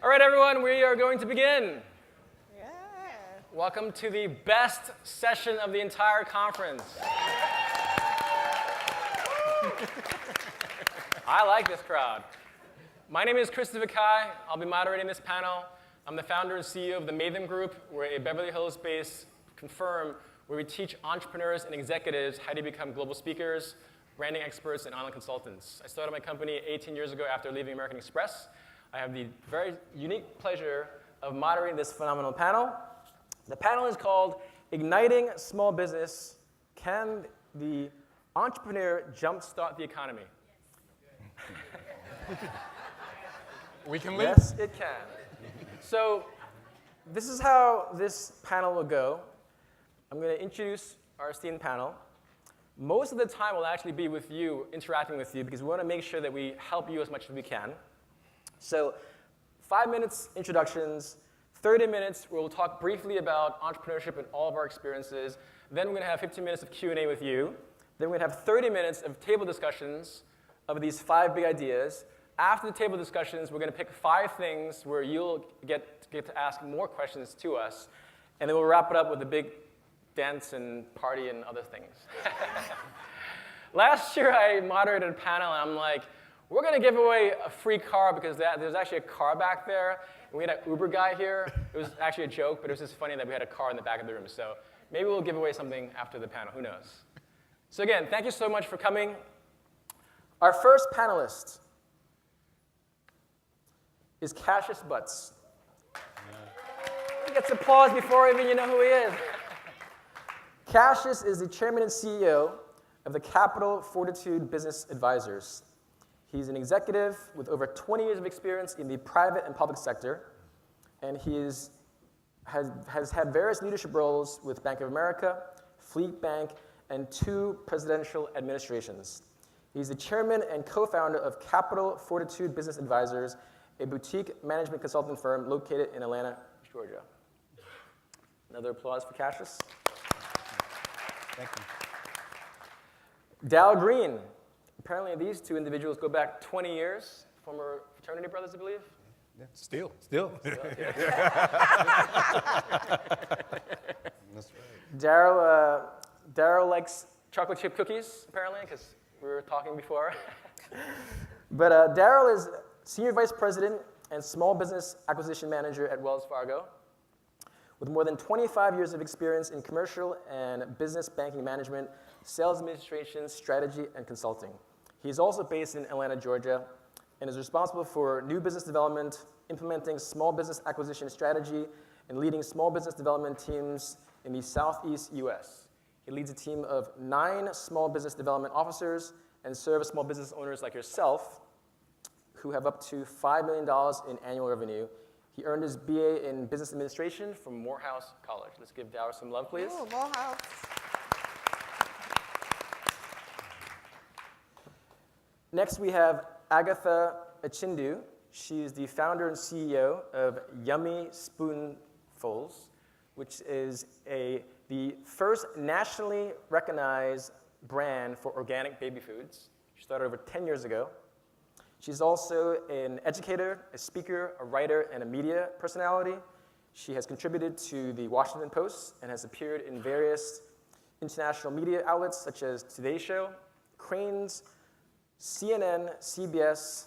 All right, everyone, we are going to begin. Yeah. Welcome to the best session of the entire conference. I like this crowd. My name is Christopher Kai. I'll be moderating this panel. I'm the founder and CEO of the Maven Group. We're a Beverly Hills-based firm where we teach entrepreneurs and executives how to become global speakers, branding experts, and online consultants. I started my company 18 years ago after leaving American Express. I have the very unique pleasure of moderating this phenomenal panel. The panel is called Igniting Small Business. Can the entrepreneur jumpstart the economy? We can leave. Yes, it can. So this is how this panel will go. I'm going to introduce our esteemed panel. Most of the time will actually be with you, interacting with you, because we want to make sure that we help you as much as we can. So 5 minutes introductions, 30 minutes where we'll talk briefly about entrepreneurship and all of our experiences. Then we're going to have 15 minutes of Q&A with you. Then we're going to have 30 minutes of table discussions of these 5 big ideas. After the table discussions, we're going to pick 5 things where you'll get to ask more questions to us. And then we'll wrap it up with a big dance and party and other things. Last year, I moderated a panel, and I'm like, we're going to give away a free car because there's actually a car back there. And we had an Uber guy here. It was actually a joke, but it was just funny that we had a car in the back of the room. So maybe we'll give away something after the panel. Who knows? So again, thank you so much for coming. Our first panelist is Cassius Butts. He gets applause before even you know who he is. Cassius is the chairman and CEO of the Capital Fortitude Business Advisors. He's an executive with over 20 years of experience in the private and public sector, and he has had various leadership roles with Bank of America, Fleet Bank, and 2 presidential administrations. He's the chairman and co-founder of Capital Fortitude Business Advisors, a boutique management consulting firm located in Atlanta, Georgia. Another applause for Cassius. Thank you. Dal Green. Apparently these 2 individuals go back 20 years, former fraternity brothers, I believe. Yeah, still. Yeah. That's right. Daryl likes chocolate chip cookies, apparently, because we were talking before. But Daryl is Senior Vice President and Small Business Acquisition Manager at Wells Fargo, with more than 25 years of experience in commercial and business banking management, sales administration, strategy, and consulting. He's also based in Atlanta, Georgia, and is responsible for new business development, implementing small business acquisition strategy, and leading small business development teams in the Southeast U.S. He leads a team of 9 small business development officers and serves small business owners like yourself who have up to $5 million in annual revenue. He earned his BA in Business Administration from Morehouse College. Let's give Dower some love, please. Ooh, Morehouse. Next, we have Agatha Achindu. She's the founder and CEO of Yummy Spoonfuls, which is the first nationally recognized brand for organic baby foods. She started over 10 years ago. She's also an educator, a speaker, a writer, and a media personality. She has contributed to the Washington Post and has appeared in various international media outlets such as Today Show, Crain's, CNN, CBS,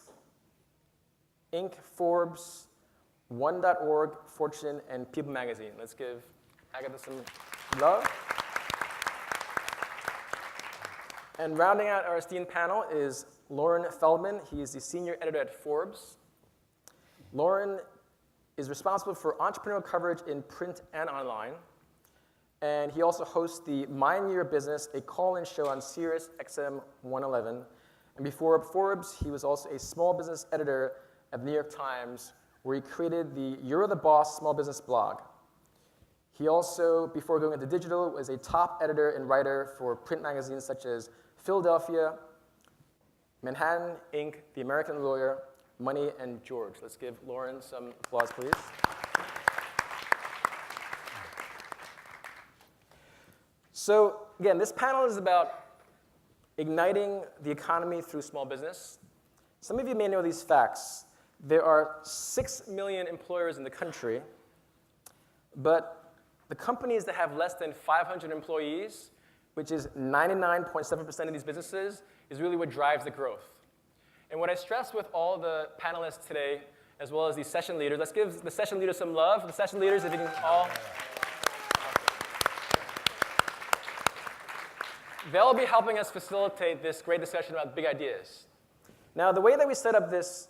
Inc., Forbes, One.org, Fortune, and People Magazine. Let's give Agatha some love. And rounding out our esteemed panel is Lauren Feldman. He is the senior editor at Forbes. Lauren is responsible for entrepreneurial coverage in print and online. And he also hosts the Mind Your Business, a call-in show on Sirius XM 111. And before Forbes, he was also a small business editor at the New York Times, where he created the You're the Boss small business blog. He also, before going into digital, was a top editor and writer for print magazines such as Philadelphia, Manhattan, Inc., The American Lawyer, Money, and George. Let's give Lauren some applause, please. So again, this panel is about igniting the economy through small business. Some of you may know these facts. There are 6 million employers in the country, but the companies that have less than 500 employees, which is 99.7% of these businesses, is really what drives the growth. And what I stress with all the panelists today, as well as these session leaders, let's give the session leaders some love. The session leaders, if you can all. They'll be helping us facilitate this great discussion about big ideas. Now, the way that we set up this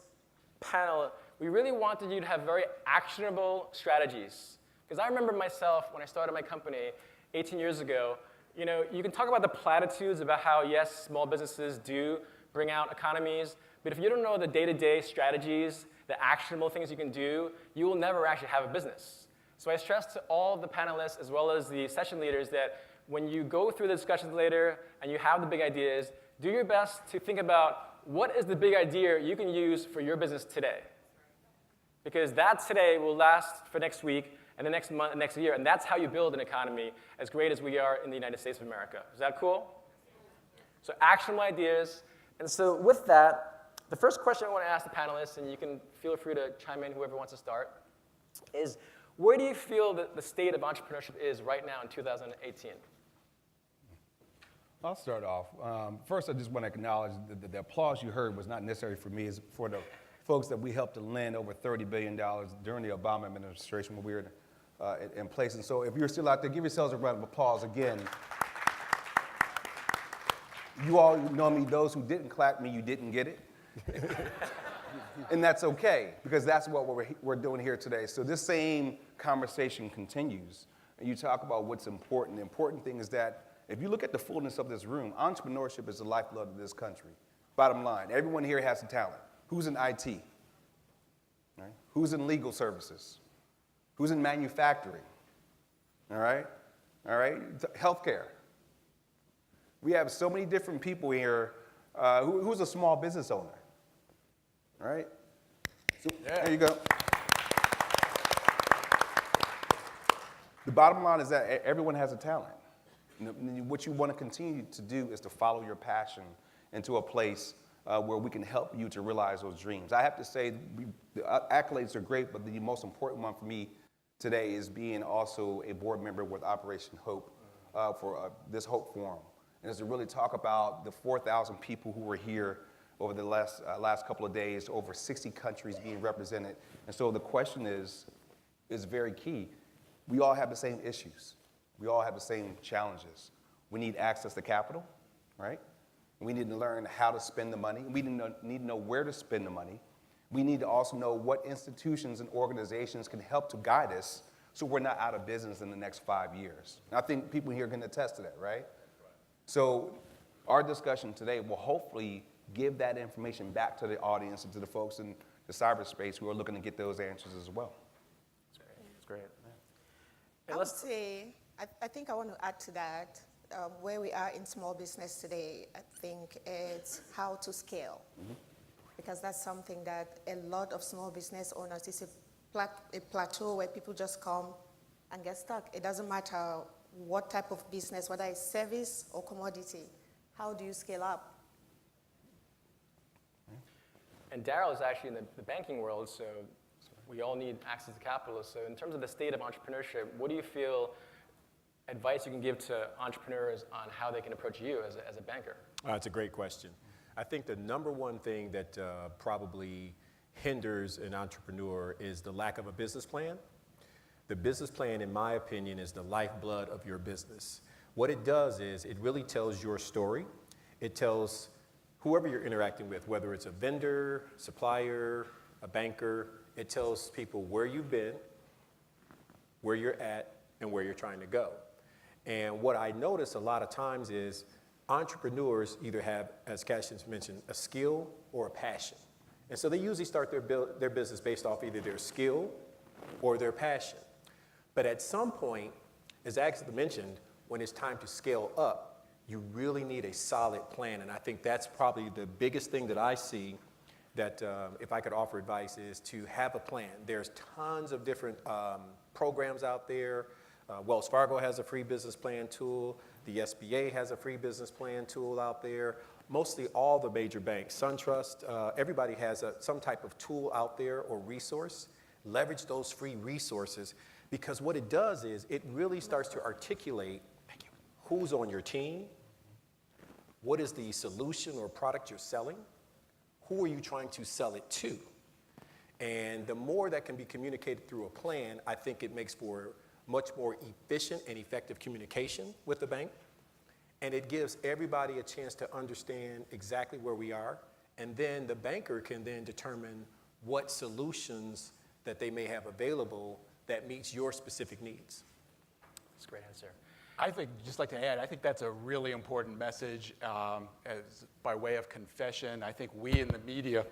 panel, we really wanted you to have very actionable strategies. Because I remember myself, when I started my company 18 years ago, you can talk about the platitudes about how, yes, small businesses do bring out economies, but if you don't know the day-to-day strategies, the actionable things you can do, you will never actually have a business. So I stress to all the panelists, as well as the session leaders, that when you go through the discussions later and you have the big ideas, do your best to think about what is the big idea you can use for your business today. Because that today will last for next week and the next month and next year, and that's how you build an economy as great as we are in the United States of America. Is that cool? So actionable ideas. And so with that, the first question I want to ask the panelists, and you can feel free to chime in, whoever wants to start, is where do you feel that the state of entrepreneurship is right now in 2018? I'll start off. First, I just want to acknowledge that the applause you heard was not necessary for me. It's for the folks that we helped to lend over $30 billion during the Obama administration when we were in place. And so if you're still out there, give yourselves a round of applause again. You all know me. Those who didn't clap me, you didn't get it. And that's okay, because that's what we're doing here today. So this same conversation continues. And you talk about what's important. The important thing is that if you look at the fullness of this room, entrepreneurship is the lifeblood of this country. Bottom line, everyone here has a talent. Who's in IT? Right? Who's in legal services? Who's in manufacturing? All right? All right? Healthcare. We have so many different people here. Who's a small business owner? All right? So, yeah. There you go. The bottom line is that everyone has a talent. What you want to continue to do is to follow your passion into a place where we can help you to realize those dreams. I have to say, the accolades are great, but the most important one for me today is being also a board member with Operation Hope for this Hope Forum. And is to really talk about the 4,000 people who were here over the last couple of days, over 60 countries being represented. And so the question is very key. We all have the same issues. We all have the same challenges. We need access to capital, right? We need to learn how to spend the money. We need to know where to spend the money. We need to also know what institutions and organizations can help to guide us so we're not out of business in the next 5 years. And I think people here can attest to that, right? So our discussion today will hopefully give that information back to the audience and to the folks in the cyberspace who are looking to get those answers as well. That's great. I would say, I think I want to add to that. Where we are in small business today, I think it's how to scale. Mm-hmm. Because that's something that a lot of small business owners, it's a plateau where people just come and get stuck. It doesn't matter what type of business, whether it's service or commodity. How do you scale up? And Daryl is actually in the banking world, so we all need access to capital. So in terms of the state of entrepreneurship, what do you feel advice you can give to entrepreneurs on how they can approach you as a banker? That's a great question. I think the number one thing that probably hinders an entrepreneur is the lack of a business plan. The business plan, in my opinion, is the lifeblood of your business. What it does is it really tells your story. It tells whoever you're interacting with, whether it's a vendor, supplier, a banker, it tells people where you've been, where you're at, and where you're trying to go. And what I notice a lot of times is entrepreneurs either have, as Cassius mentioned, a skill or a passion. And so they usually start their business based off either their skill or their passion. But at some point, as Agatha mentioned, when it's time to scale up, you really need a solid plan. And I think that's probably the biggest thing that I see that if I could offer advice is to have a plan. There's tons of different programs out there. Wells Fargo has a free business plan tool. The SBA has a free business plan tool out there. mostly all the major banks, SunTrust, everybody has some type of tool out there or resource. Leverage those free resources, because what it does is it really starts to articulate who's on your team, what is the solution or product you're selling, who are you trying to sell it to. And the more that can be communicated through a plan, I think it makes for much more efficient and effective communication with the bank. And it gives everybody a chance to understand exactly where we are. And then the banker can then determine what solutions that they may have available that meets your specific needs. That's a great answer. I think, just like to add, I think that's a really important message. As by way of confession, I think we in the media,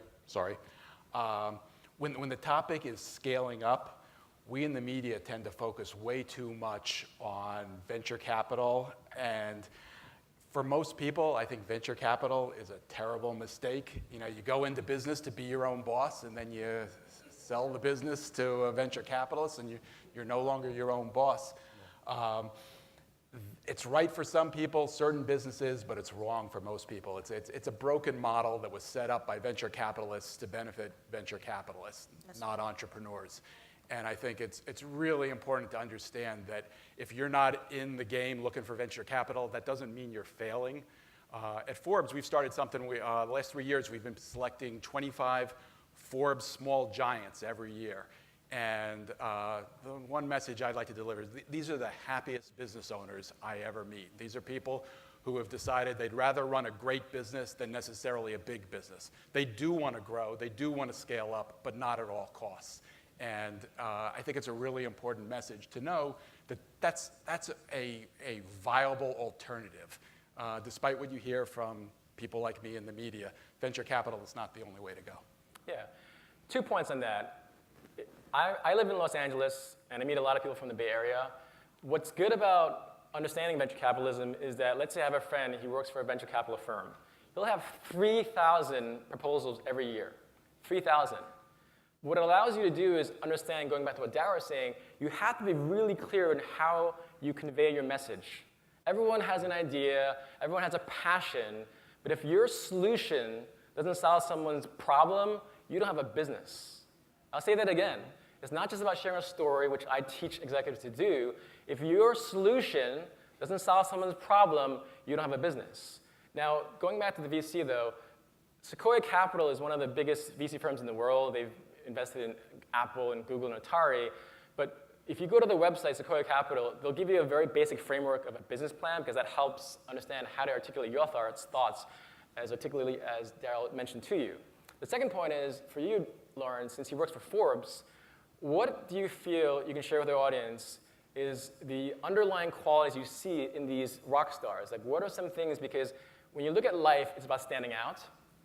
when the topic is scaling up, we in the media tend to focus way too much on venture capital. And for most people, I think venture capital is a terrible mistake. You know, you go into business to be your own boss, and then you sell the business to a venture capitalist, and you're no longer your own boss. It's right for some people, certain businesses, but it's wrong for most people. It's a broken model that was set up by venture capitalists to benefit venture capitalists, not entrepreneurs. And I think it's really important to understand that if you're not in the game looking for venture capital, that doesn't mean you're failing. At Forbes, we've started something, the last 3 years, we've been selecting 25 Forbes small giants every year. And the one message I'd like to deliver is these are the happiest business owners I ever meet. These are people who have decided they'd rather run a great business than necessarily a big business. They do want to grow, they do want to scale up, but not at all costs. And I think it's a really important message to know that that's a viable alternative. Despite what you hear from people like me in the media, venture capital is not the only way to go. Yeah. 2 points on that. I live in Los Angeles, and I meet a lot of people from the Bay Area. What's good about understanding venture capitalism is that, let's say I have a friend, he works for a venture capital firm. He'll have 3,000 proposals every year. 3,000. What it allows you to do is understand, going back to what Dara was saying, you have to be really clear in how you convey your message. Everyone has an idea, everyone has a passion, but if your solution doesn't solve someone's problem, you don't have a business. I'll say that again. It's not just about sharing a story, which I teach executives to do. If your solution doesn't solve someone's problem, you don't have a business. Now, going back to the VC, though, Sequoia Capital is one of the biggest VC firms in the world. They've invested in Apple and Google and Atari. But if you go to the website, Sequoia Capital, they'll give you a very basic framework of a business plan, because that helps understand how to articulate your thoughts as articulately as Daryl mentioned to you. The second point is, for you, Lauren, since he works for Forbes, what do you feel you can share with our audience is the underlying qualities you see in these rock stars? Like, what are some things, because when you look at life, it's about standing out.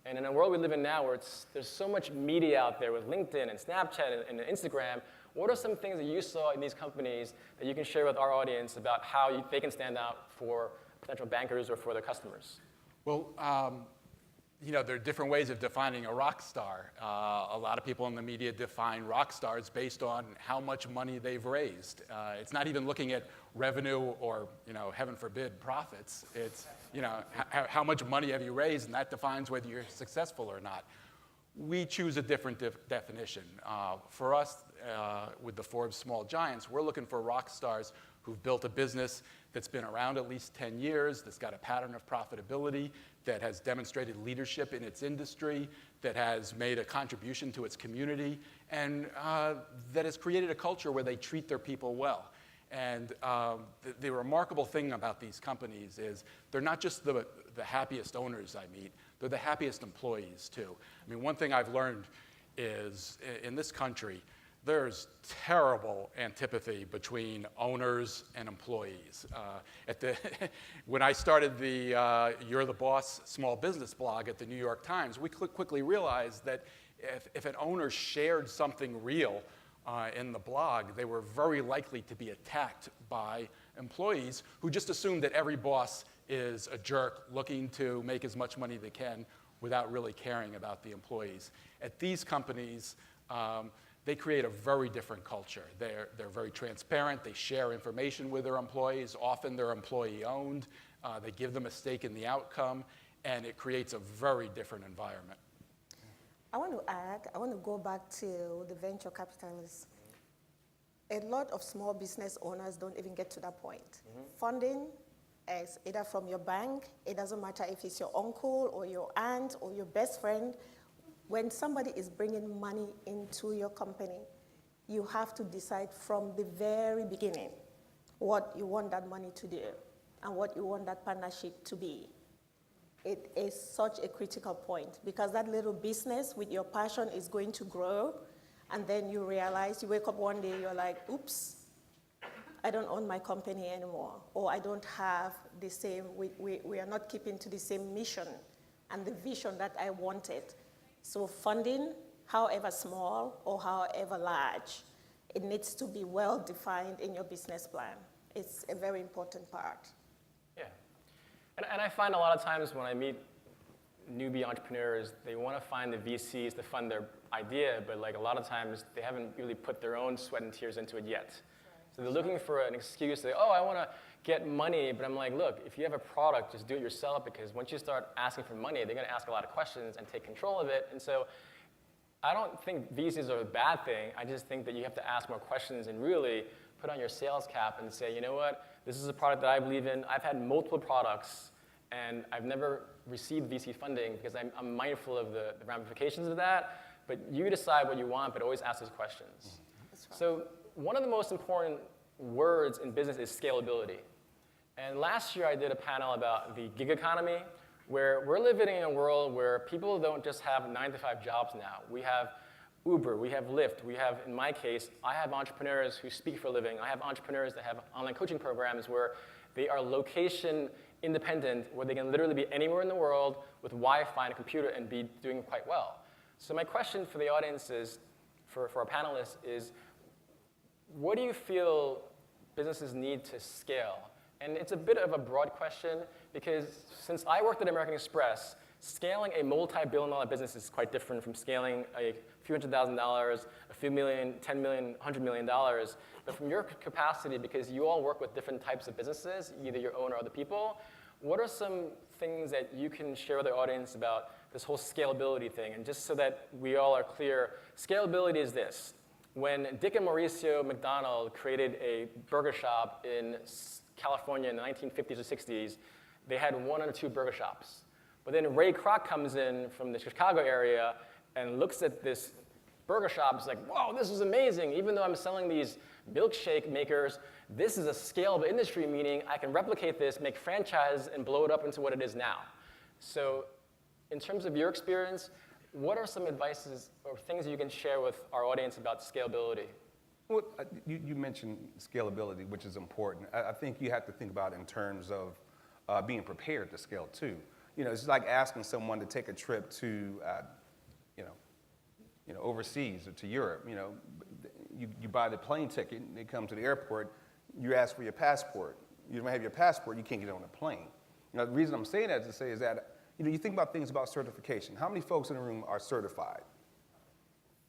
And in a world we live in now where there's so much media out there with LinkedIn and Snapchat and Instagram, what are some things that you saw in these companies that you can share with our audience about how they can stand out for potential bankers or for their customers? Well, you know, there are different ways of defining a rock star. A lot of people in the media define rock stars based on how much money they've raised. It's not even looking at revenue or, you know, heaven forbid, profits. It's, you know, how much money have you raised, and that defines whether you're successful or not. We choose a different definition. For us, with the Forbes Small Giants, we're looking for rock stars who've built a business that's been around at least 10 years, that's got a pattern of profitability, that has demonstrated leadership in its industry, that has made a contribution to its community, and that has created a culture where they treat their people well. And the remarkable thing about these companies is they're not just the happiest owners I meet, they're the happiest employees too. I mean, one thing I've learned is in this country, there's terrible antipathy between owners and employees. When I started the You're the Boss small business blog at the New York Times, we quickly realized that if an owner shared something real in the blog, they were very likely to be attacked by employees who just assumed that every boss is a jerk looking to make as much money they can without really caring about the employees. At these companies, they create a very different culture. They're very transparent. They share information with their employees. Often they're employee-owned. They give them a stake in the outcome. and it creates a very different environment. I want to go back to the venture capitalists. A lot of small business owners don't even get to that point. Funding is either from your bank, it doesn't matter if it's your uncle or your aunt or your best friend. When somebody is bringing money into your company, you have to decide from the very beginning what you want that money to do and what you want that partnership to be. It is such a critical point because that little business with your passion is going to grow, and then you realize, you wake up one day, you're like, oops, I don't own my company anymore, or I don't have the same, we are not keeping to the same mission and the vision that I wanted. So funding, however small or however large, it needs to be well defined in your business plan. It's a very important part. Yeah. And I find a lot of times when I meet newbie entrepreneurs, they want to find the VCs to fund their idea, but like a lot of times they haven't really put their own sweat and tears into it yet. So they're looking for an excuse to say, oh, I want to get money, but I'm like, look, if you have a product, just do it yourself, because once you start asking for money, they're going to ask a lot of questions and take control of it. And so I don't think VCs are a bad thing. I just think that you have to ask more questions and really put on your sales cap and say, you know what, this is a product that I believe in. I've had multiple products, and I've never received VC funding because I'm mindful of the ramifications of that. But you decide what you want, but always ask those questions. That's right. So one of the most important words in business is scalability. And last year I did a panel about the gig economy, where we're living in a world where people don't just have 9-to-5 jobs now. We have Uber, we have Lyft, we have, in my case, I have entrepreneurs who speak for a living. I have entrepreneurs that have online coaching programs where they are location independent, where they can literally be anywhere in the world with Wi-Fi and a computer and be doing quite well. So my question for the audience is, for our panelists, is what do you feel businesses need to scale? And it's a bit of a broad question because since I worked at American Express, scaling a multi-billion-dollar business is quite different from scaling a few $100,000, a few million, 10 million, $100 million. But from your capacity, because you all work with different types of businesses, either your own or other people, what are some things that you can share with the audience about this whole scalability thing? And just so that we all are clear, scalability is this. When Dick and Mauricio McDonald created a burger shop in California in the 1950s or 60s, they had 1 or 2 burger shops. But then Ray Kroc comes in from the Chicago area and looks at this burger shop. It's like, whoa, this is amazing. Even though I'm selling these milkshake makers, this is a scalable industry, meaning I can replicate this, make franchise, and blow it up into what it is now. So in terms of your experience, what are some advices or things you can share with our audience about scalability? Well, you mentioned scalability, which is important. I think you have to think about it in terms of being prepared to scale too. You know, it's like asking someone to take a trip to, overseas or to Europe. You know, you buy the plane ticket, they come to the airport, you ask for your passport. You don't have your passport, you can't get on a plane. You know, the reason I'm saying that is that, you think about things about certification. How many folks in the room are certified?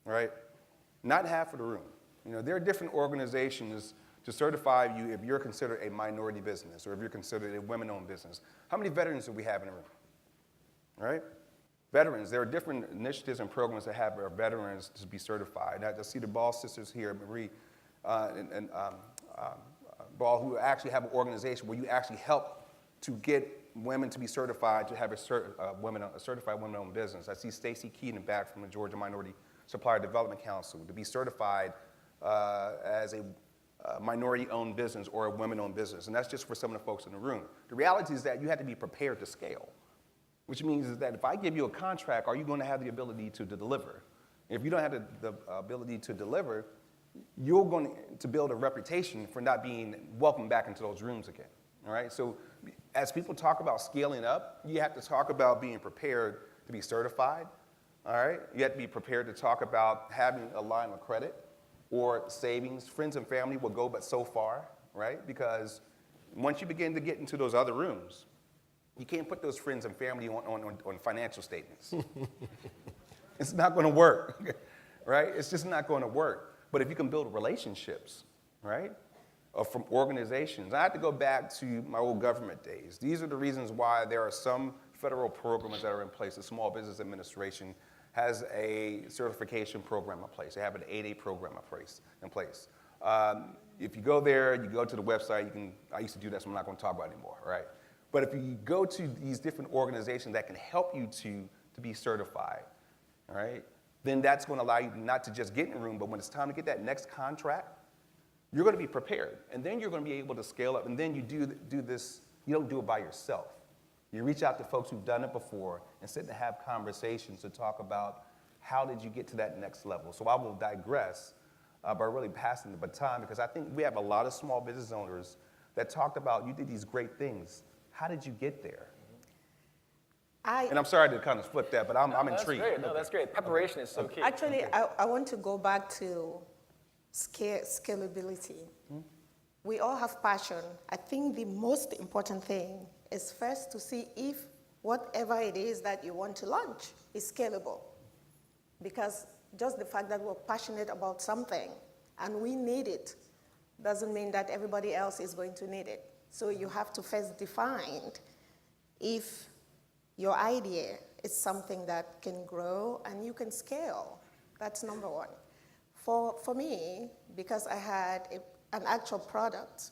Right? Not half of the room. You know, there are different organizations to certify you if you're considered a minority business or if you're considered a women-owned business. How many veterans do we have in the room? Right? Veterans, there are different initiatives and programs that have our veterans to be certified. I see the Ball sisters here, Marie and Ball, who actually have an organization where you actually help to get women to be certified, to have a certified women-owned business. I see Stacy Keaton back from the Georgia Minority Supplier Development Council to be certified as a minority-owned business or a women-owned business, and that's just for some of the folks in the room. The reality is that you have to be prepared to scale, which means is that if I give you a contract, are you going to have the ability to deliver? If you don't have the ability to deliver, you're going to build a reputation for not being welcomed back into those rooms again, all right? So as people talk about scaling up, you have to talk about being prepared to be certified, all right? You have to be prepared to talk about having a line of credit or savings. Friends and family will go but so far, right? Because once you begin to get into those other rooms, you can't put those friends and family on financial statements. It's not going to work, right? It's just not going to work. But if you can build relationships, right, from organizations. I have to go back to my old government days. These are the reasons why there are some federal programs that are in place. The Small Business Administration has a certification program in place. They have an 8A program in place. If you go there, you go to the website, I used to do that, so I'm not going to talk about it anymore, right? But if you go to these different organizations that can help you to be certified, all right, then that's going to allow you not to just get in the room, but when it's time to get that next contract, you're going to be prepared. And then you're going to be able to scale up. And then you do this, you don't do it by yourself. You reach out to folks who've done it before and sit and have conversations to talk about how did you get to that next level. So I will digress by really passing the baton, because I think we have a lot of small business owners that talked about, you did these great things. How did you get there? And I'm sorry to kind of flip that, but I'm intrigued. Great. No, that's great. Preparation is so key. Actually, I want to go back to scalability. We all have passion. I think the most important thing is first to see if whatever it is that you want to launch is scalable. Because just the fact that we're passionate about something and we need it doesn't mean that everybody else is going to need it. So you have to first define if your idea is something that can grow and you can scale. That's number one. For me, because I had an actual product,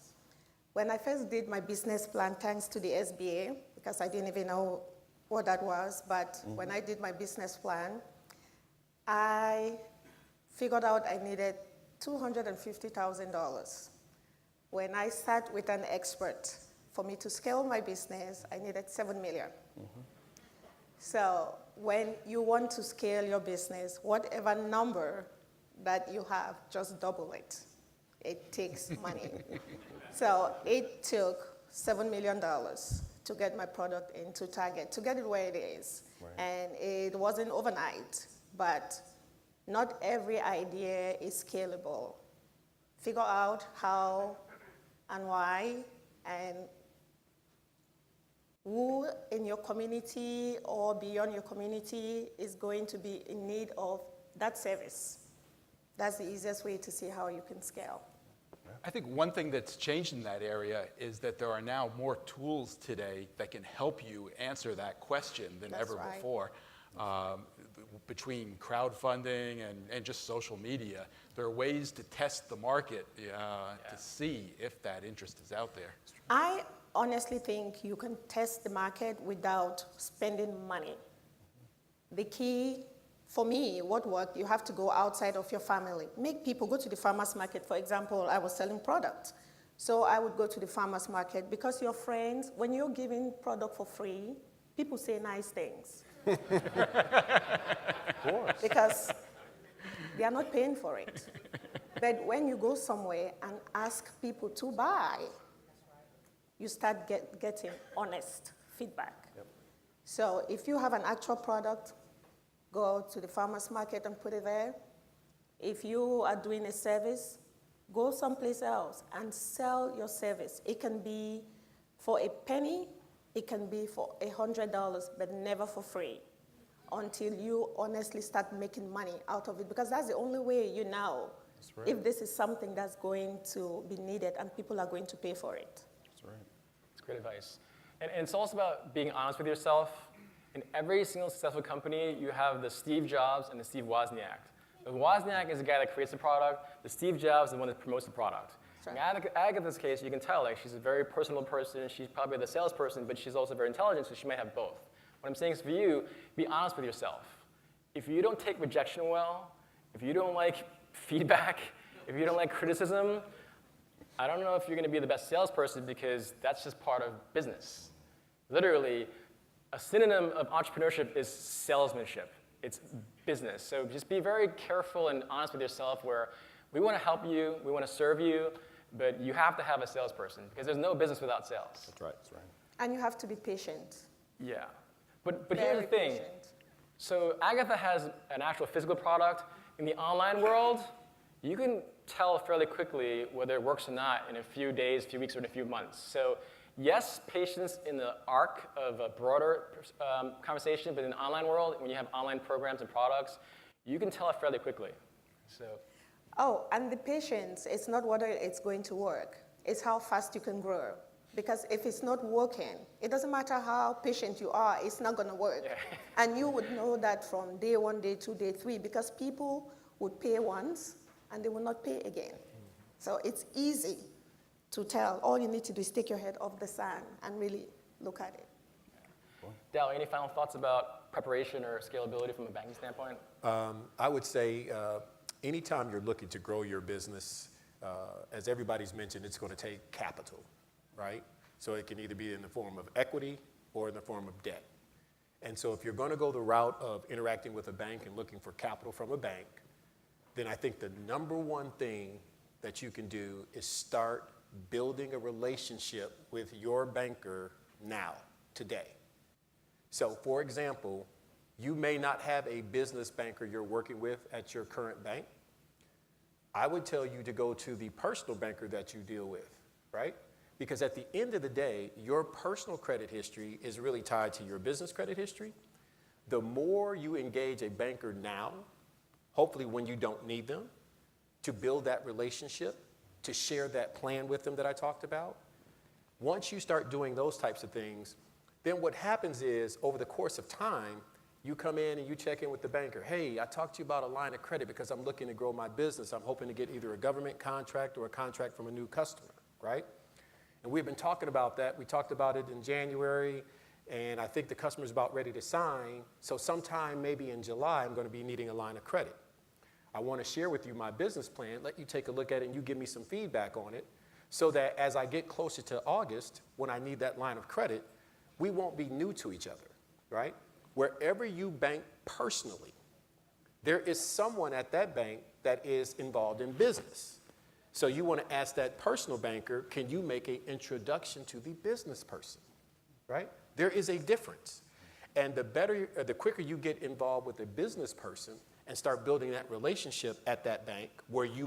when I first did my business plan, thanks to the SBA, because I didn't even know what that was, but when I did my business plan, I figured out I needed $250,000. When I sat with an expert, for me to scale my business, I needed $7 million. So when you want to scale your business, whatever number that you have, just double it. It takes money. So it took $7 million to get my product into Target, to get it where it is. Right. And it wasn't overnight, but not every idea is scalable. Figure out how and why, and who in your community or beyond your community is going to be in need of that service. That's the easiest way to see how you can scale. I think one thing that's changed in that area is that there are now more tools today that can help you answer that question than ever before. Between crowdfunding and just social media, there are ways to test the market to see if that interest is out there. I honestly think you can test the market without spending money. The key, for me, what worked, you have to go outside of your family. Make people go to the farmer's market. For example, I was selling products. So I would go to the farmer's market because your friends, when you're giving product for free, people say nice things. Of course. Because they are not paying for it. But when you go somewhere and ask people to buy, you start getting honest feedback. Yep. So if you have an actual product, go to the farmer's market and put it there. If you are doing a service, go someplace else and sell your service. It can be for a penny, it can be for $100, but never for free until you honestly start making money out of it, because that's the only way you know if this is something that's going to be needed and people are going to pay for it. That's right. That's great advice. And it's also about being honest with yourself. In every single successful company, you have the Steve Jobs and the Steve Wozniak. The Wozniak is the guy that creates the product. The Steve Jobs is the one that promotes the product. Right. In Agatha's case, you can tell she's a very personal person. She's probably the salesperson, but she's also very intelligent, so she might have both. What I'm saying is for you, be honest with yourself. If you don't take rejection well, if you don't like feedback, if you don't like criticism, I don't know if you're going to be the best salesperson, because that's just part of business. Literally, a synonym of entrepreneurship is salesmanship. It's business. So just be very careful and honest with yourself, where we want to help you, we want to serve you, but you have to have a salesperson, because there's no business without sales. That's right, that's right. And you have to be patient. Yeah. But here's the thing. Patient. So Agatha has an actual physical product. In the online world, you can tell fairly quickly whether it works or not in a few days, few weeks, or in a few months. So yes, patience in the arc of a broader conversation, but in the online world, when you have online programs and products, you can tell it fairly quickly. So. Oh, and the patience, it's not whether it's going to work. It's how fast you can grow. Because if it's not working, it doesn't matter how patient you are, it's not going to work. Yeah. And you would know that from day 1, day 2, day 3, because people would pay once and they will not pay again. So it's easy to tell. All you need to do is take your head off the sand and really look at it. Dal, any final thoughts about preparation or scalability from a banking standpoint? I would say anytime you're looking to grow your business, as everybody's mentioned, it's going to take capital, right? So it can either be in the form of equity or in the form of debt. And so if you're going to go the route of interacting with a bank and looking for capital from a bank, then I think the number one thing that you can do is start building a relationship with your banker now, today. So for example, you may not have a business banker you're working with at your current bank. I would tell you to go to the personal banker that you deal with, right? Because at the end of the day, your personal credit history is really tied to your business credit history. The more you engage a banker now, hopefully when you don't need them, to build that relationship, to share that plan with them that I talked about, once you start doing those types of things, then what happens is over the course of time, you come in and you check in with the banker. Hey, I talked to you about a line of credit because I'm looking to grow my business. I'm hoping to get either a government contract or a contract from a new customer, right? And we've been talking about that. We talked about it in January, and I think the customer's about ready to sign. So sometime maybe in July, I'm going to be needing a line of credit. I want to share with you my business plan, let you take a look at it, and you give me some feedback on it, so that as I get closer to August, when I need that line of credit, we won't be new to each other, right? Wherever you bank personally, there is someone at that bank that is involved in business. So you want to ask that personal banker, can you make an introduction to the business person, right? There is a difference. And the quicker you get involved with a business person and start building that relationship at that bank, where you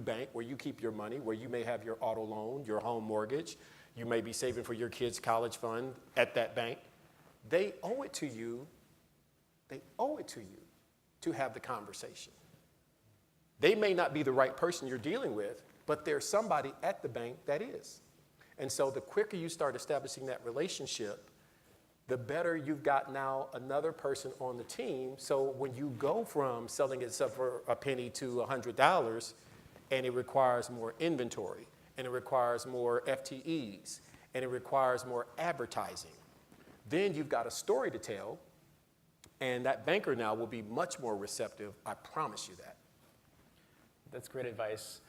keep your money, where you may have your auto loan, your home mortgage, you may be saving for your kids' college fund at that bank, they owe it to you to have the conversation. They may not be the right person you're dealing with, but there's somebody at the bank that is. And so the quicker you start establishing that relationship, the better you've got now another person on the team. So when you go from selling it for a penny to $100, and it requires more inventory, and it requires more FTEs, and it requires more advertising, then you've got a story to tell, and that banker now will be much more receptive. I promise you that. That's great advice.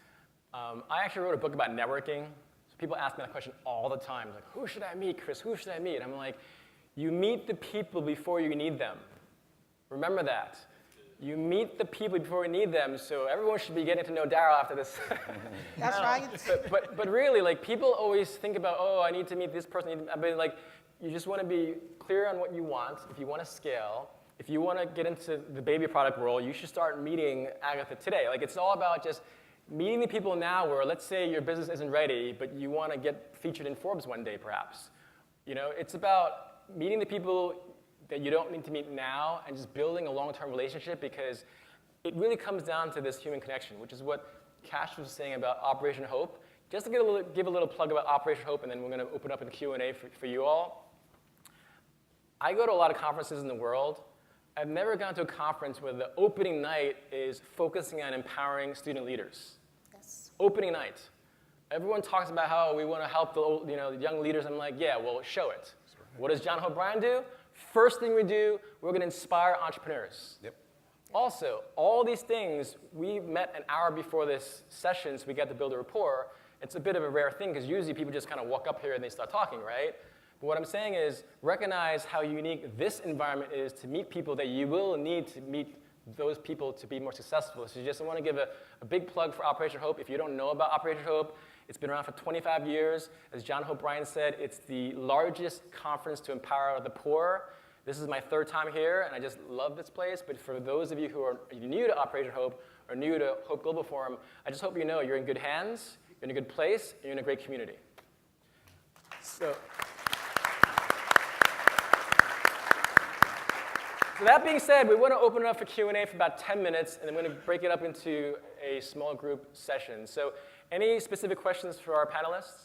I actually wrote a book about networking. So people ask me that question all the time. Like, who should I meet, Chris? Who should I meet? I'm like, you meet the people before you need them. Remember that. You meet the people before you need them, so everyone should be getting to know Daryl after this. That's right. But really, like, people always think about, oh, I need to meet this person. But like, you just want to be clear on what you want. If you want to scale, if you want to get into the baby product world, you should start meeting Agatha today. Like, it's all about just meeting the people now where, let's say your business isn't ready, but you want to get featured in Forbes one day, perhaps. You know, it's about meeting the people that you don't need to meet now and just building a long-term relationship, because it really comes down to this human connection, which is what Cash was saying about Operation Hope. Just to give a little plug about Operation Hope, and then we're going to open up in the Q&A for you all. I go to a lot of conferences in the world. I've never gone to a conference where the opening night is focusing on empowering student leaders. Yes. Opening night. Everyone talks about how we want to help the young leaders. I'm like, yeah, well, show it. What does John Hope Bryan do? First thing we do, we're going to inspire entrepreneurs. Yep. Also, all these things, we met an hour before this session, so we got to build a rapport. It's a bit of a rare thing, because usually people just kind of walk up here and they start talking, right? But what I'm saying is, recognize how unique this environment is to meet people that you will need to meet those people to be more successful. So just want to give a big plug for Operation Hope. If you don't know about Operation Hope, it's been around for 25 years. As John Hope Bryan said, it's the largest conference to empower the poor. This is my third time here, and I just love this place. But for those of you who are new to Operation Hope or new to Hope Global Forum, I just hope you know you're in good hands, you're in a good place, and you're in a great community. So that being said, we want to open it up for Q&A for about 10 minutes, and then we're going to break it up into a small group session. So any specific questions for our panelists?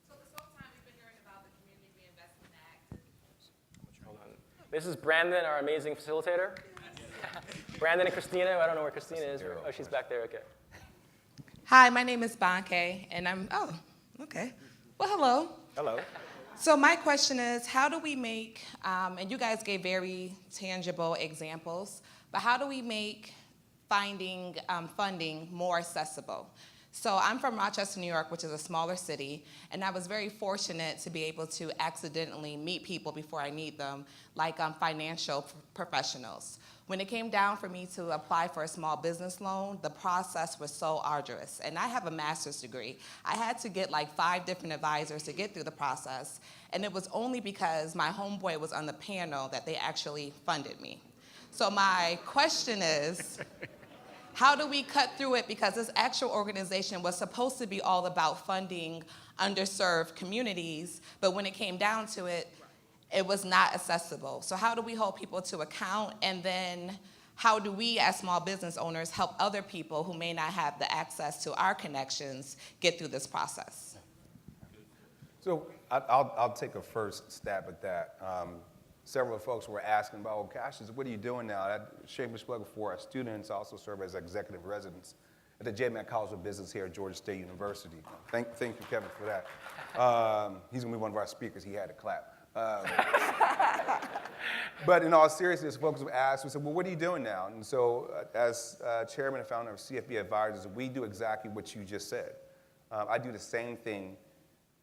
So the This is Brandon, our amazing facilitator. Brandon and Christina. I don't know where Christina is. Oh, she's back there. Okay. Hi, my name is Bonke, and okay. Well, hello. Hello. So my question is, how do we make, and you guys gave very tangible examples, but how do we make finding funding more accessible? So I'm from Rochester, New York, which is a smaller city, and I was very fortunate to be able to accidentally meet people before I need them, like financial professionals. When it came down for me to apply for a small business loan, the process was so arduous. And I have a master's degree. I had to get like 5 different advisors to get through the process. And it was only because my homeboy was on the panel that they actually funded me. So my question is, how do we cut through it? Because this actual organization was supposed to be all about funding underserved communities, but when it came down to it, it was not accessible. So how do we hold people to account? And then how do we as small business owners help other people who may not have the access to our connections get through this process? So I'll take a first stab at that. Several folks were asking about, oh gosh, what are you doing now? Shameless plug for our students. I also serve as executive residents at the J. Mack College of Business here at Georgia State University. Thank you, Kevin, for that. He's gonna be one of our speakers. He had to clap. But in all seriousness, folks have asked, we said, well, what are you doing now? And so as chairman and founder of CFB Advisors, we do exactly what you just said. I do the same thing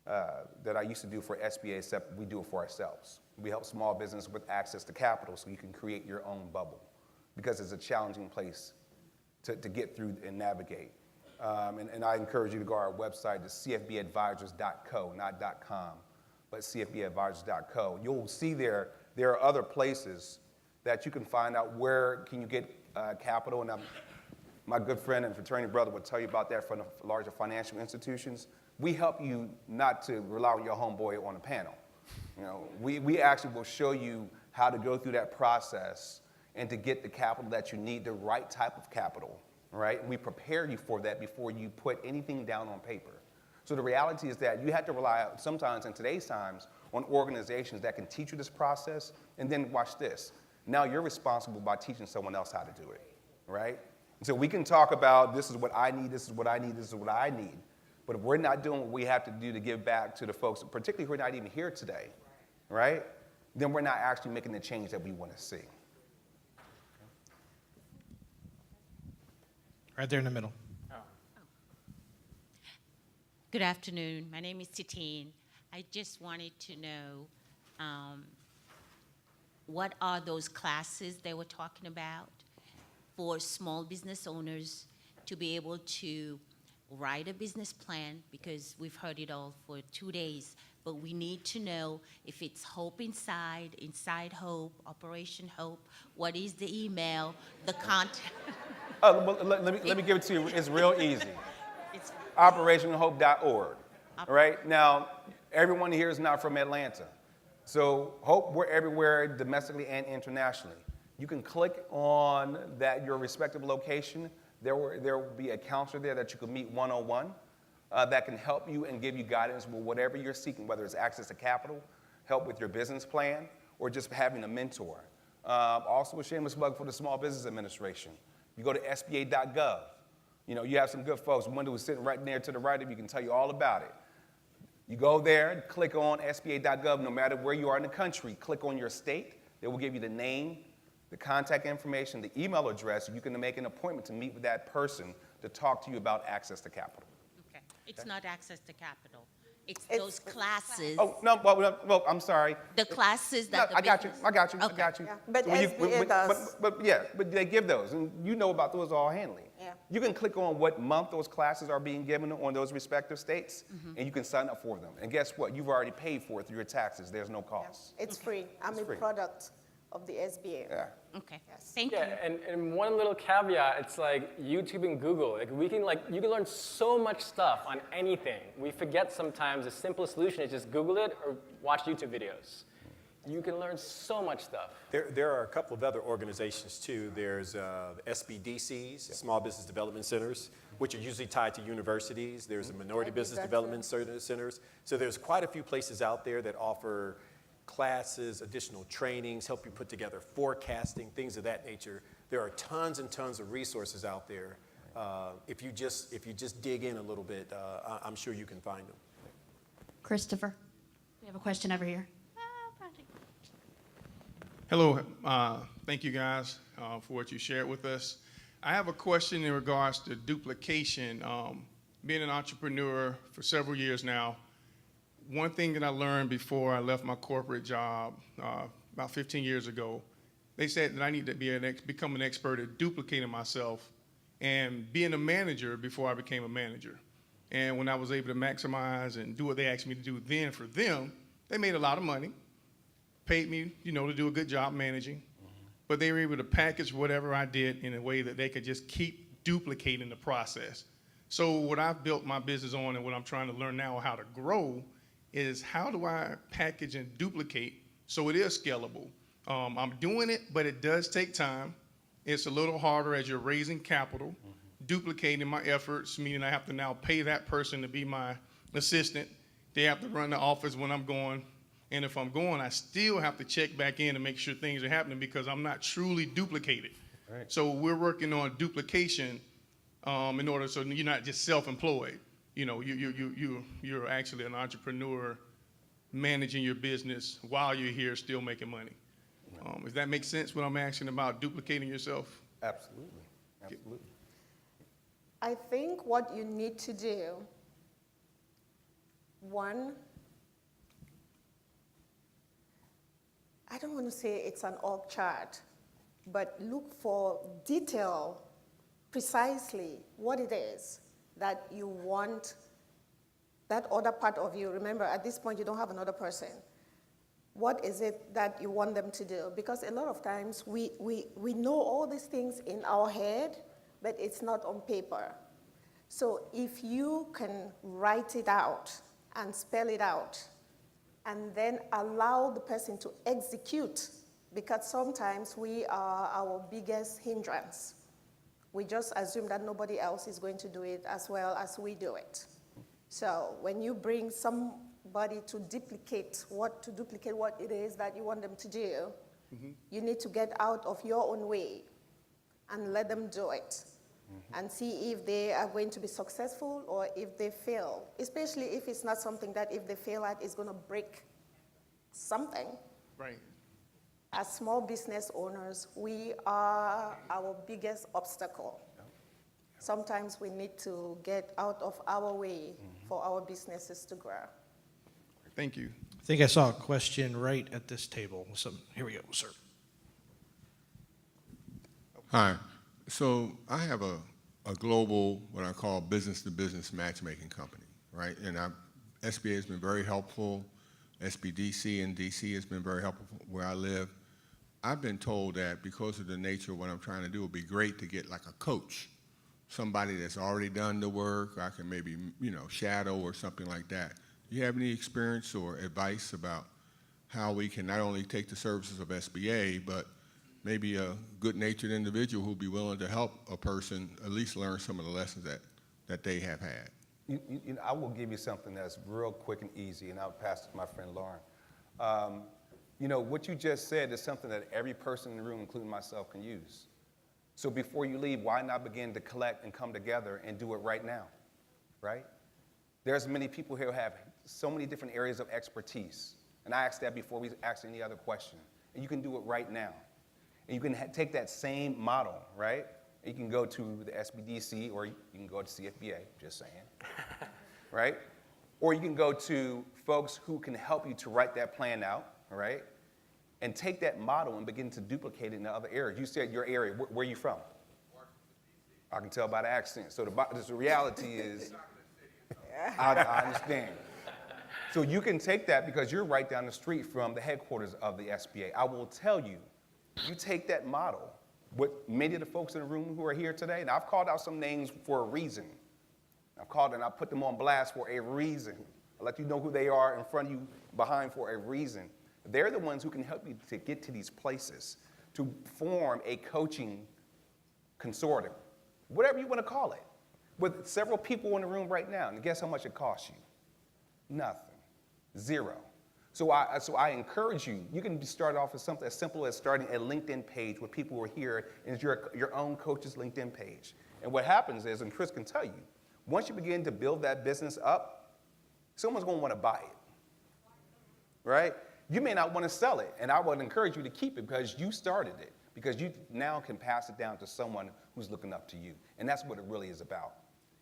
that I used to do for SBA, except we do it for ourselves. We help small business with access to capital so you can create your own bubble, because it's a challenging place to get through and navigate. And I encourage you to go to our website, it's cfbadvisors.co, not .com, but cfbadvisors.co. You'll see there are other places that you can find out where can you get capital. And my good friend and fraternity brother will tell you about that from the larger financial institutions. We help you not to rely on your homeboy on a panel. You know, we actually will show you how to go through that process and to get the capital that you need, the right type of capital, right? And we prepare you for that before you put anything down on paper. So the reality is that you have to rely sometimes in today's times on organizations that can teach you this process, and then watch this. Now you're responsible by teaching someone else how to do it, right? And so we can talk about this is what I need, this is what I need, this is what I need. But if we're not doing what we have to do to give back to the folks, particularly who are not even here today, right? Then we're not actually making the change that we want to see. Right there in the middle. Good afternoon. My name is Titine. I just wanted to know what are those classes they were talking about for small business owners to be able to write a business plan, because we've heard it all for 2 days, but we need to know if it's Hope Inside Hope, Operation Hope, what is the email, the contact. Well, let me give it to you. It's real easy. It's OperationHope.org. Right? Now, everyone here is not from Atlanta. So Hope, we're everywhere, domestically and internationally. You can click on your respective location. There will be a counselor there that you can meet one-on-one that can help you and give you guidance with whatever you're seeking, whether it's access to capital, help with your business plan, or just having a mentor. Also a shameless plug for the Small Business Administration. You go to SBA.gov. You know, you have some good folks. Wendell was sitting right there to the right of you, can tell you all about it. You go there, click on SBA.gov, no matter where you are in the country, click on your state. They will give you the name, the contact information, the email address. You can make an appointment to meet with that person to talk to you about access to capital. okay. It's not access to capital. It's those classes. Oh, no, well, I'm sorry. The classes that No, I got you. Okay. Yeah, but So when SBA does. But they give those, and you know about those all handling. Yeah. You can click on what month those classes are being given on those respective states, and you can sign up for them. And guess what? You've already paid for it through your taxes. There's no cost. It's free. I'm a free. product of the SBA. Yeah. Okay, Yes. thank you. Yeah, and one little caveat, it's like YouTube and Google. You can learn so much stuff on anything. We forget sometimes the simplest solution is just Google it or watch YouTube videos. You can learn so much stuff. There are a couple of other organizations too. There's the SBDCs, Small Business Development Centers, which are usually tied to universities. There's the Minority Business Development Centers. So there's quite a few places out there that offer classes, additional trainings, help you put together forecasting, things of that nature. There are tons and tons of resources out there. If you just dig in a little bit, I'm sure you can find them. Christopher, we have a question over here. Hello, thank you guys for what you shared with us. I have a question in regards to duplication. Being an entrepreneur for several years now, one thing that I learned before I left my corporate job about 15 years ago, they said that I need to become an expert at duplicating myself and being a manager before I became a manager. And when I was able to maximize and do what they asked me to do then for them, they made a lot of money, paid me, to do a good job managing, but they were able to package whatever I did in a way that they could just keep duplicating the process. So what I've built my business on and what I'm trying to learn now how to grow is how do I package and duplicate so it is scalable. I'm doing it, but it does take time. It's a little harder as you're raising capital, duplicating my efforts, meaning I have to now pay that person to be my assistant. They have to run the office when I'm going. And if I'm going, I still have to check back in to make sure things are happening because I'm not truly duplicated. Right. So we're working on duplication in order so you're not just self-employed. You're actually an entrepreneur managing your business while you're here still making money. Does that make sense when I'm asking about duplicating yourself? Absolutely. Absolutely. I think what you need to do, one, I don't want to say it's an org chart, but look for detail, precisely what it is that you want that other part of you. Remember, at this point, you don't have another person. What is it that you want them to do? Because a lot of times we know all these things in our head, but it's not on paper. So if you can write it out and spell it out, and then allow the person to execute, because sometimes we are our biggest hindrance. We just assume that nobody else is going to do it as well as we do it. So when you bring somebody to duplicate what it is that you want them to do, you need to get out of your own way and let them do it. And see if they are going to be successful or if they fail, especially if it's not something that if they fail at is going to break something. Right. As small business owners, we are our biggest obstacle. Sometimes we need to get out of our way for our businesses to grow. Thank you. I think I saw a question right at this table. Here we go, sir. Hi. So I have a global, what I call business-to-business matchmaking company, right? And SBA has been very helpful. SBDC and DC has been very helpful where I live. I've been told that because of the nature of what I'm trying to do, it would be great to get like a coach, somebody that's already done the work. I can maybe, shadow or something like that. Do you have any experience or advice about how we can not only take the services of SBA, but maybe a good-natured individual who'll be willing to help a person at least learn some of the lessons that they have had? I will give you something that's real quick and easy, and I'll pass it to my friend Lauren. What you just said is something that every person in the room, including myself, can use. So before you leave, why not begin to collect and come together and do it right now, right? There's many people here who have so many different areas of expertise, and I asked that before we asked any other question, and you can do it right now. And you can take that same model, right? You can go to the SBDC or you can go to CFBA, just saying, right? Or you can go to folks who can help you to write that plan out, right? And take that model and begin to duplicate it in other areas. You said your area, where are you from? I can tell by the accent. So the reality is, I understand. So you can take that because you're right down the street from the headquarters of the SBA. I will tell you, you take that model with many of the folks in the room who are here today, and I've called out some names for a reason. I've called and I put them on blast for a reason. I'll let you know who they are in front of you, behind for a reason. They're the ones who can help you to get to these places, to form a coaching consortium, whatever you want to call it, with several people in the room right now. And guess how much it costs you? Nothing. Zero. So I encourage you. You can start off with something as simple as starting a LinkedIn page where people are here, and it's your own coach's LinkedIn page. And what happens is, and Chris can tell you, once you begin to build that business up, someone's going to want to buy it, right? You may not want to sell it, and I would encourage you to keep it because you started it, because you now can pass it down to someone who's looking up to you. And that's what it really is about.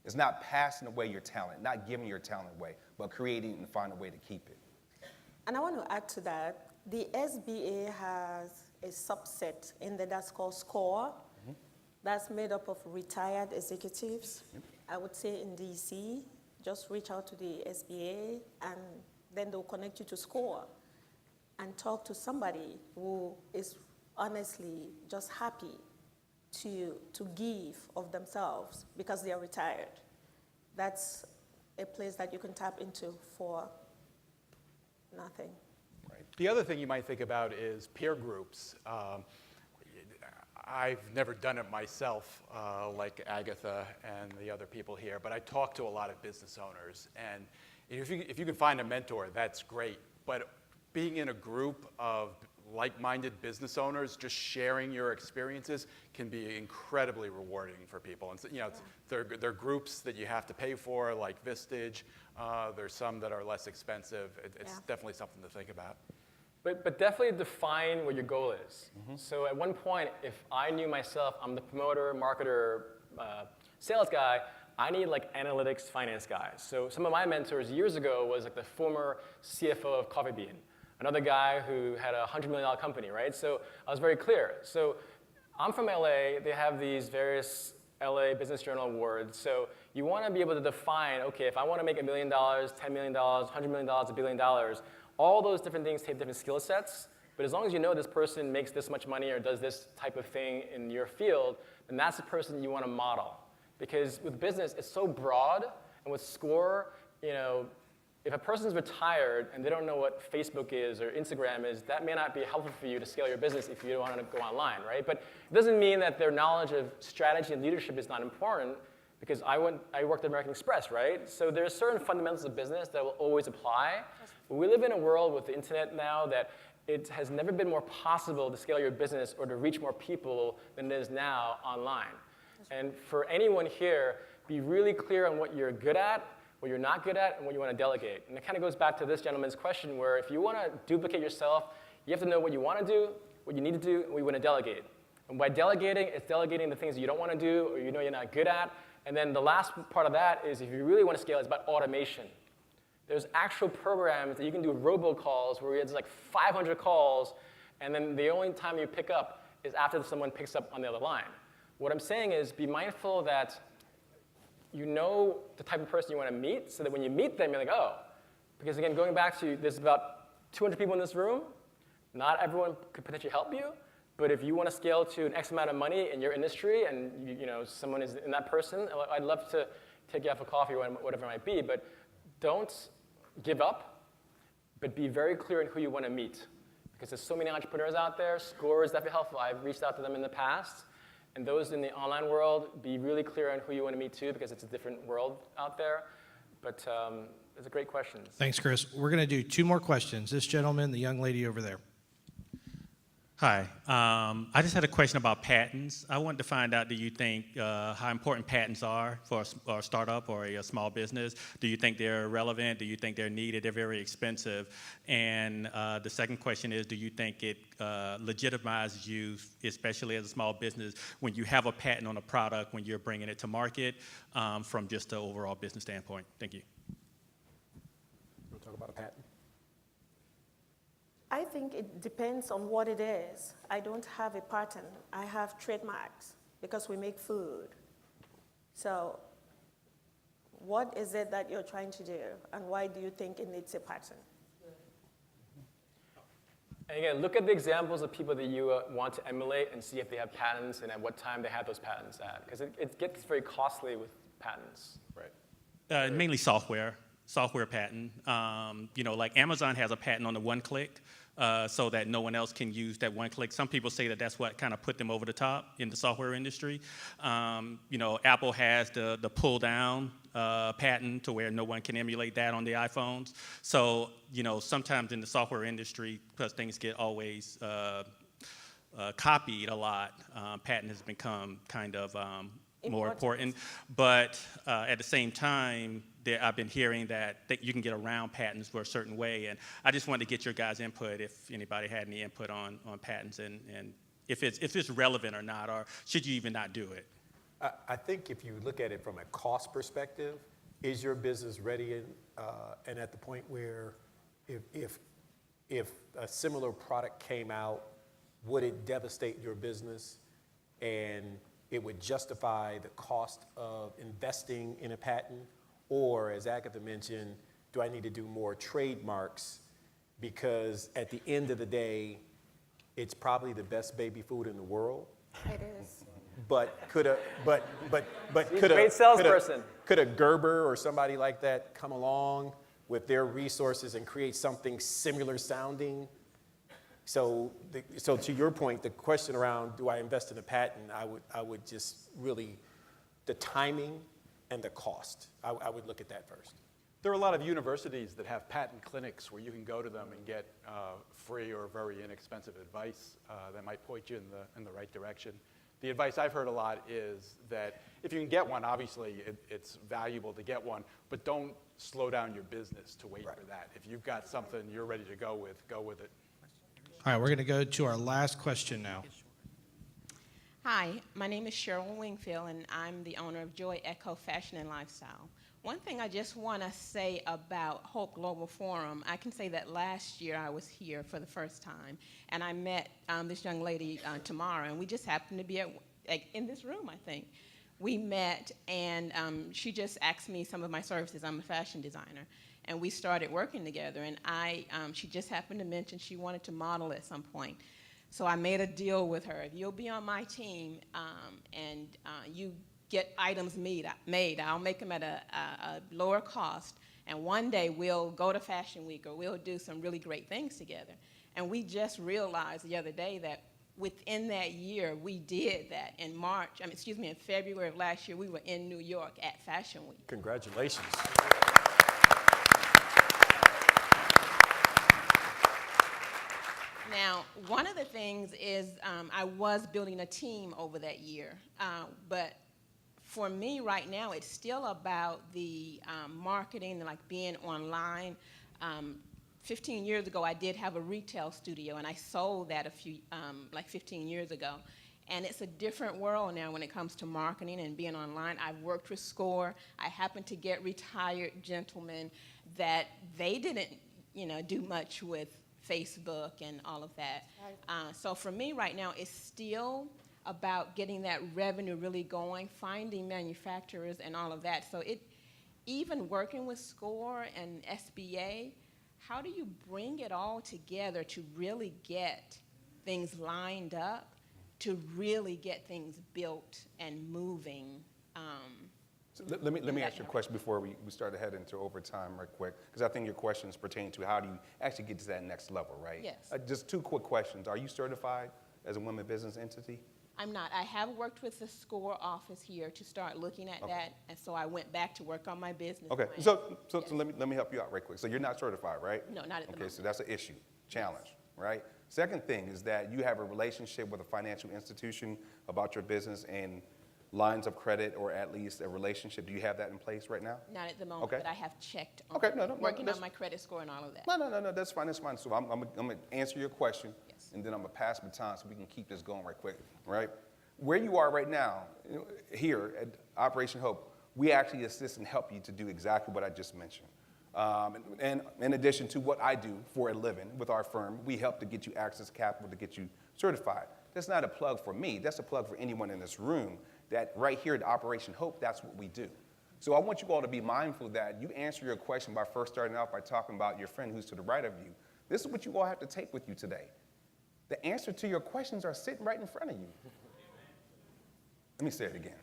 It's not passing away your talent, not giving your talent away, but creating and finding a way to keep it. And I want to add to that, the SBA has a subset in there that's called SCORE. That's made up of retired executives. I would say in DC, just reach out to the SBA and then they'll connect you to SCORE and talk to somebody who is honestly just happy to give of themselves because they are retired. That's a place that you can tap into for nothing. Right. The other thing you might think about is peer groups. I've never done it myself, like Agatha and the other people here, but I talk to a lot of business owners. And if you can find a mentor, that's great. But being in a group of like-minded business owners, just sharing your experiences can be incredibly rewarding for people. And there are groups that you have to pay for, like Vistage. There's some that are less expensive. It's definitely something to think about. But definitely define what your goal is. So at one point, if I knew myself, I'm the promoter, marketer, sales guy, I need like analytics, finance guys. So some of my mentors years ago was like the former CFO of Coffee Bean, another guy who had a $100 million company, right? So I was very clear. So I'm from LA. They have these various LA Business Journal awards. So you want to be able to define, okay, if I want to make $1 million, $10 million, $100 million, $1 billion, all those different things take different skill sets. But as long as you know this person makes this much money or does this type of thing in your field, then that's the person you want to model. Because with business, it's so broad, and with SCORE, if a person's retired and they don't know what Facebook is or Instagram is, that may not be helpful for you to scale your business if you don't want to go online, right? But it doesn't mean that their knowledge of strategy and leadership is not important, because I worked at American Express, right? So there's certain fundamentals of business that will always apply. But we live in a world with the internet now that it has never been more possible to scale your business or to reach more people than it is now online. And for anyone here, be really clear on what you're good at, what you're not good at, and what you want to delegate. And it kind of goes back to this gentleman's question where if you want to duplicate yourself, you have to know what you want to do, what you need to do, and what you want to delegate. And by delegating, it's delegating the things that you don't want to do or you know you're not good at. And then the last part of that is if you really want to scale, it's about automation. There's actual programs that you can do robocalls where it's like 500 calls, and then the only time you pick up is after someone picks up on the other line. What I'm saying is be mindful that you know the type of person you want to meet so that when you meet them, you're like, oh. Because again, going back to there's about 200 people in this room. Not everyone could potentially help you. But if you want to scale to an X amount of money in your industry and someone is in that person, I'd love to take you out for coffee or whatever it might be. But don't give up, but be very clear on who you want to meet. Because there's so many entrepreneurs out there. SCORE is definitely helpful. I've reached out to them in the past. And those in the online world, be really clear on who you want to meet too, because it's a different world out there. But it's a great question. Thanks, Chris. We're going to do 2 more questions. This gentleman, the young lady over there. Hi. I just had a question about patents. I wanted to find out, do you think how important patents are for a startup or a small business? Do you think they're relevant? Do you think they're needed? They're very expensive. And the second question is, do you think it legitimizes you, especially as a small business, when you have a patent on a product, when you're bringing it to market from just an overall business standpoint? Thank you. You want to talk about a patent? I think it depends on what it is. I don't have a patent. I have trademarks because we make food. So what is it that you're trying to do, and why do you think it needs a patent? And again, look at the examples of people that you want to emulate and see if they have patents and at what time they have those patents at. Because it gets very costly with patents. Right. Mainly software patent. Like Amazon has a patent on the one-click so that no one else can use that one click. Some people say that that's what kind of put them over the top in the software industry. Apple has the pull down patent to where no one can emulate that on the iPhones. So, sometimes in the software industry, because things get always copied a lot, patent has become kind of more important. But at the same time, I've been hearing that you can get around patents for a certain way, and I just wanted to get your guys' input if anybody had any input on patents and if it's relevant or not, or should you even not do it? I think if you look at it from a cost perspective, is your business ready and at the point where if a similar product came out, would it devastate your business and it would justify the cost of investing in a patent? Or, as Agatha mentioned, do I need to do more trademarks? Because at the end of the day, it's probably the best baby food in the world. It is. But could a Great salesperson. Could a Gerber or somebody like that come along with their resources and create something similar sounding? So to your point, the question around do I invest in a patent, I would just really, the timing and the cost. I would look at that first. There are a lot of universities that have patent clinics where you can go to them and get free or very inexpensive advice that might point you in the right direction. The advice I've heard a lot is that if you can get one, obviously it's valuable to get one, but don't slow down your business to wait for that. If you've got something you're ready to go with it. All right, we're going to go to our last question now. Hi, my name is Cheryl Wingfield, and I'm the owner of Joy Echo Fashion and Lifestyle. One thing I just want to say about Hope Global Forum, I can say that last year I was here for the first time, and I met this young lady tomorrow, and we just happened to be in this room, I think. We met, and she just asked me some of my services. I'm a fashion designer, and we started working together, and she just happened to mention she wanted to model at some point. So I made a deal with her. If you'll be on my team and you get items made, I'll make them at a lower cost. And one day we'll go to Fashion Week or we'll do some really great things together. And we just realized the other day that within that year we did that. In February of last year, we were in New York at Fashion Week. Congratulations. Now, one of the things is I was building a team over that year, but for me right now, it's still about the marketing, like being online. 15 years ago, I did have a retail studio, and I sold that 15 years ago. And it's a different world now when it comes to marketing and being online. I've worked with SCORE. I happen to get retired gentlemen that they didn't, do much with Facebook and all of that. So for me right now, it's still about getting that revenue really going, finding manufacturers and all of that. So even working with SCORE and SBA, how do you bring it all together to really get things lined up, to really get things built and moving? So let me ask you a question before we start to head into overtime right quick, because I think your question is pertaining to how do you actually get to that next level, right? Yes. Just two quick questions. Are you certified as a women business entity? I'm not. I have worked with the SCORE office here to start looking at that, and so I went back to work on my business Okay, plan. so Yes. let me help you out right quick. So you're not certified, right? No, not at the moment. Okay, so that's an issue, challenge, right? Second thing is that you have a relationship with a financial institution about your business and lines of credit, or at least a relationship. Do you have that in place right now? Not at the moment, Okay. but I have checked on working on my credit score and all of that. No, that's fine, that's fine. So I'm going to answer your question, Yes. and then I'm going to pass the baton so we can keep this going right quick, right? Where you are right now, here at Operation Hope, we actually assist and help you to do exactly what I just mentioned. And in addition to what I do for a living with our firm, we help to get you access capital to get you certified. That's not a plug for me, that's a plug for anyone in this room, that right here at Operation Hope, that's what we do. So I want you all to be mindful that you answer your question by first starting out by talking about your friend who's to the right of you. This is what you all have to take with you today. The answer to your questions are sitting right in front of you. Let me say it again.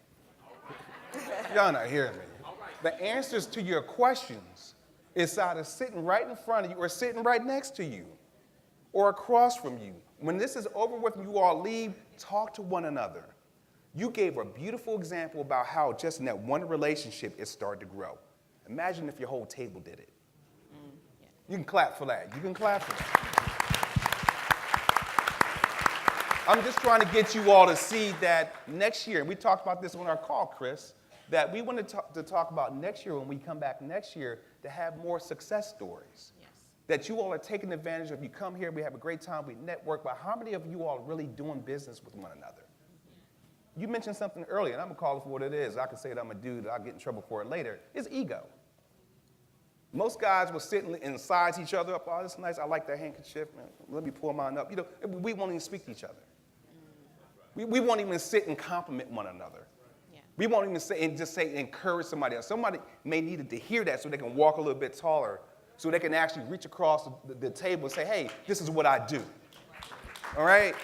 Y'all not hearing me. The answers to your questions is either sitting right in front of you or sitting right next to you. or across from you. When this is over with and you all leave, talk to one another. You gave a beautiful example about how just in that one relationship it started to grow. Imagine if your whole table did it. You can clap for that. You can clap for that. I'm just trying to get you all to see that next year, and we talked about this on our call, Chris, that we want to talk about next year when we come back next year to have more success stories. Yes. That you all are taking advantage of. You come here, we have a great time, we network, but how many of you all are really doing business with one another? You mentioned something earlier, and I'm going to call it for what it is. I can say that I'm a dude, I'll get in trouble for it later. It's ego. Most guys will sit and size each other up. Oh, that's nice. I like that handkerchief. Man. Let me pull mine up. You know, we won't even speak to each other. We won't even sit and compliment one another. Yeah. We won't even say and just say encourage somebody else. Somebody may need to hear that so they can walk a little bit taller, so they can actually reach across the table and say, hey, this is what I do. All right?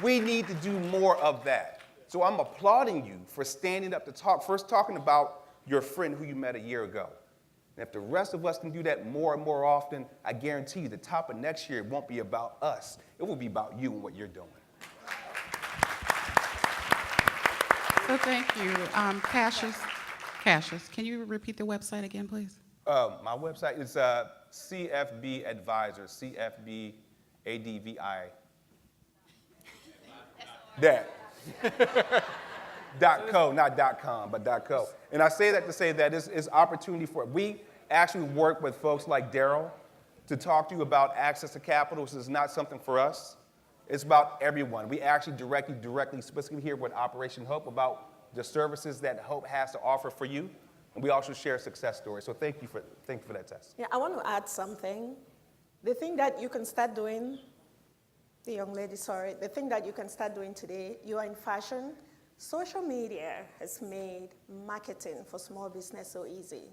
We need to do more of that. So I'm applauding you for standing up to talk, first talking about your friend who you met a year ago. And if the rest of us can do that more and more often, I guarantee you the top of next year, it won't be about us. It will be about you and what you're doing. So thank you. Cassius, can you repeat the website again, please? My website is CFB Advisor, CFB ADVI. That. .co, not .com, but .co. And I say that to say that it's opportunity for it. We actually work with folks like Daryl to talk to you about access to capital. This is not something for us. It's about everyone. We actually directly, specifically here with Operation Hope about the services that Hope has to offer for you. And we also share success stories. So thank you for that, Tess. Yeah, I want to add something. The thing that you can start doing, the young lady, sorry, the thing that you can start doing today, you are in fashion. Social media has made marketing for small business so easy.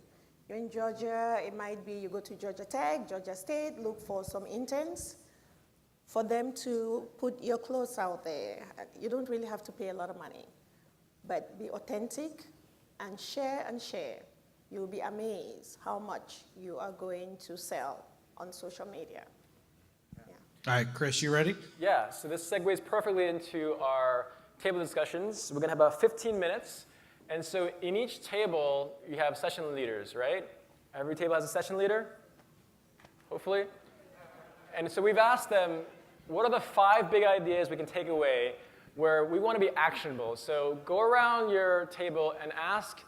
You're in Georgia, it might be you go to Georgia Tech, Georgia State, look for some interns for them to put your clothes out there. You don't really have to pay a lot of money, but be authentic and share and share. You'll be amazed how much you are going to sell on social media. Yeah. All right, Chris, you ready? Yeah, so this segues perfectly into our table discussions. We're going to have about 15 minutes. And so in each table, you have session leaders, right? Every table has a session leader, hopefully. And so we've asked them, what are the 5 big ideas we can take away where we want to be actionable? So go around your table and ask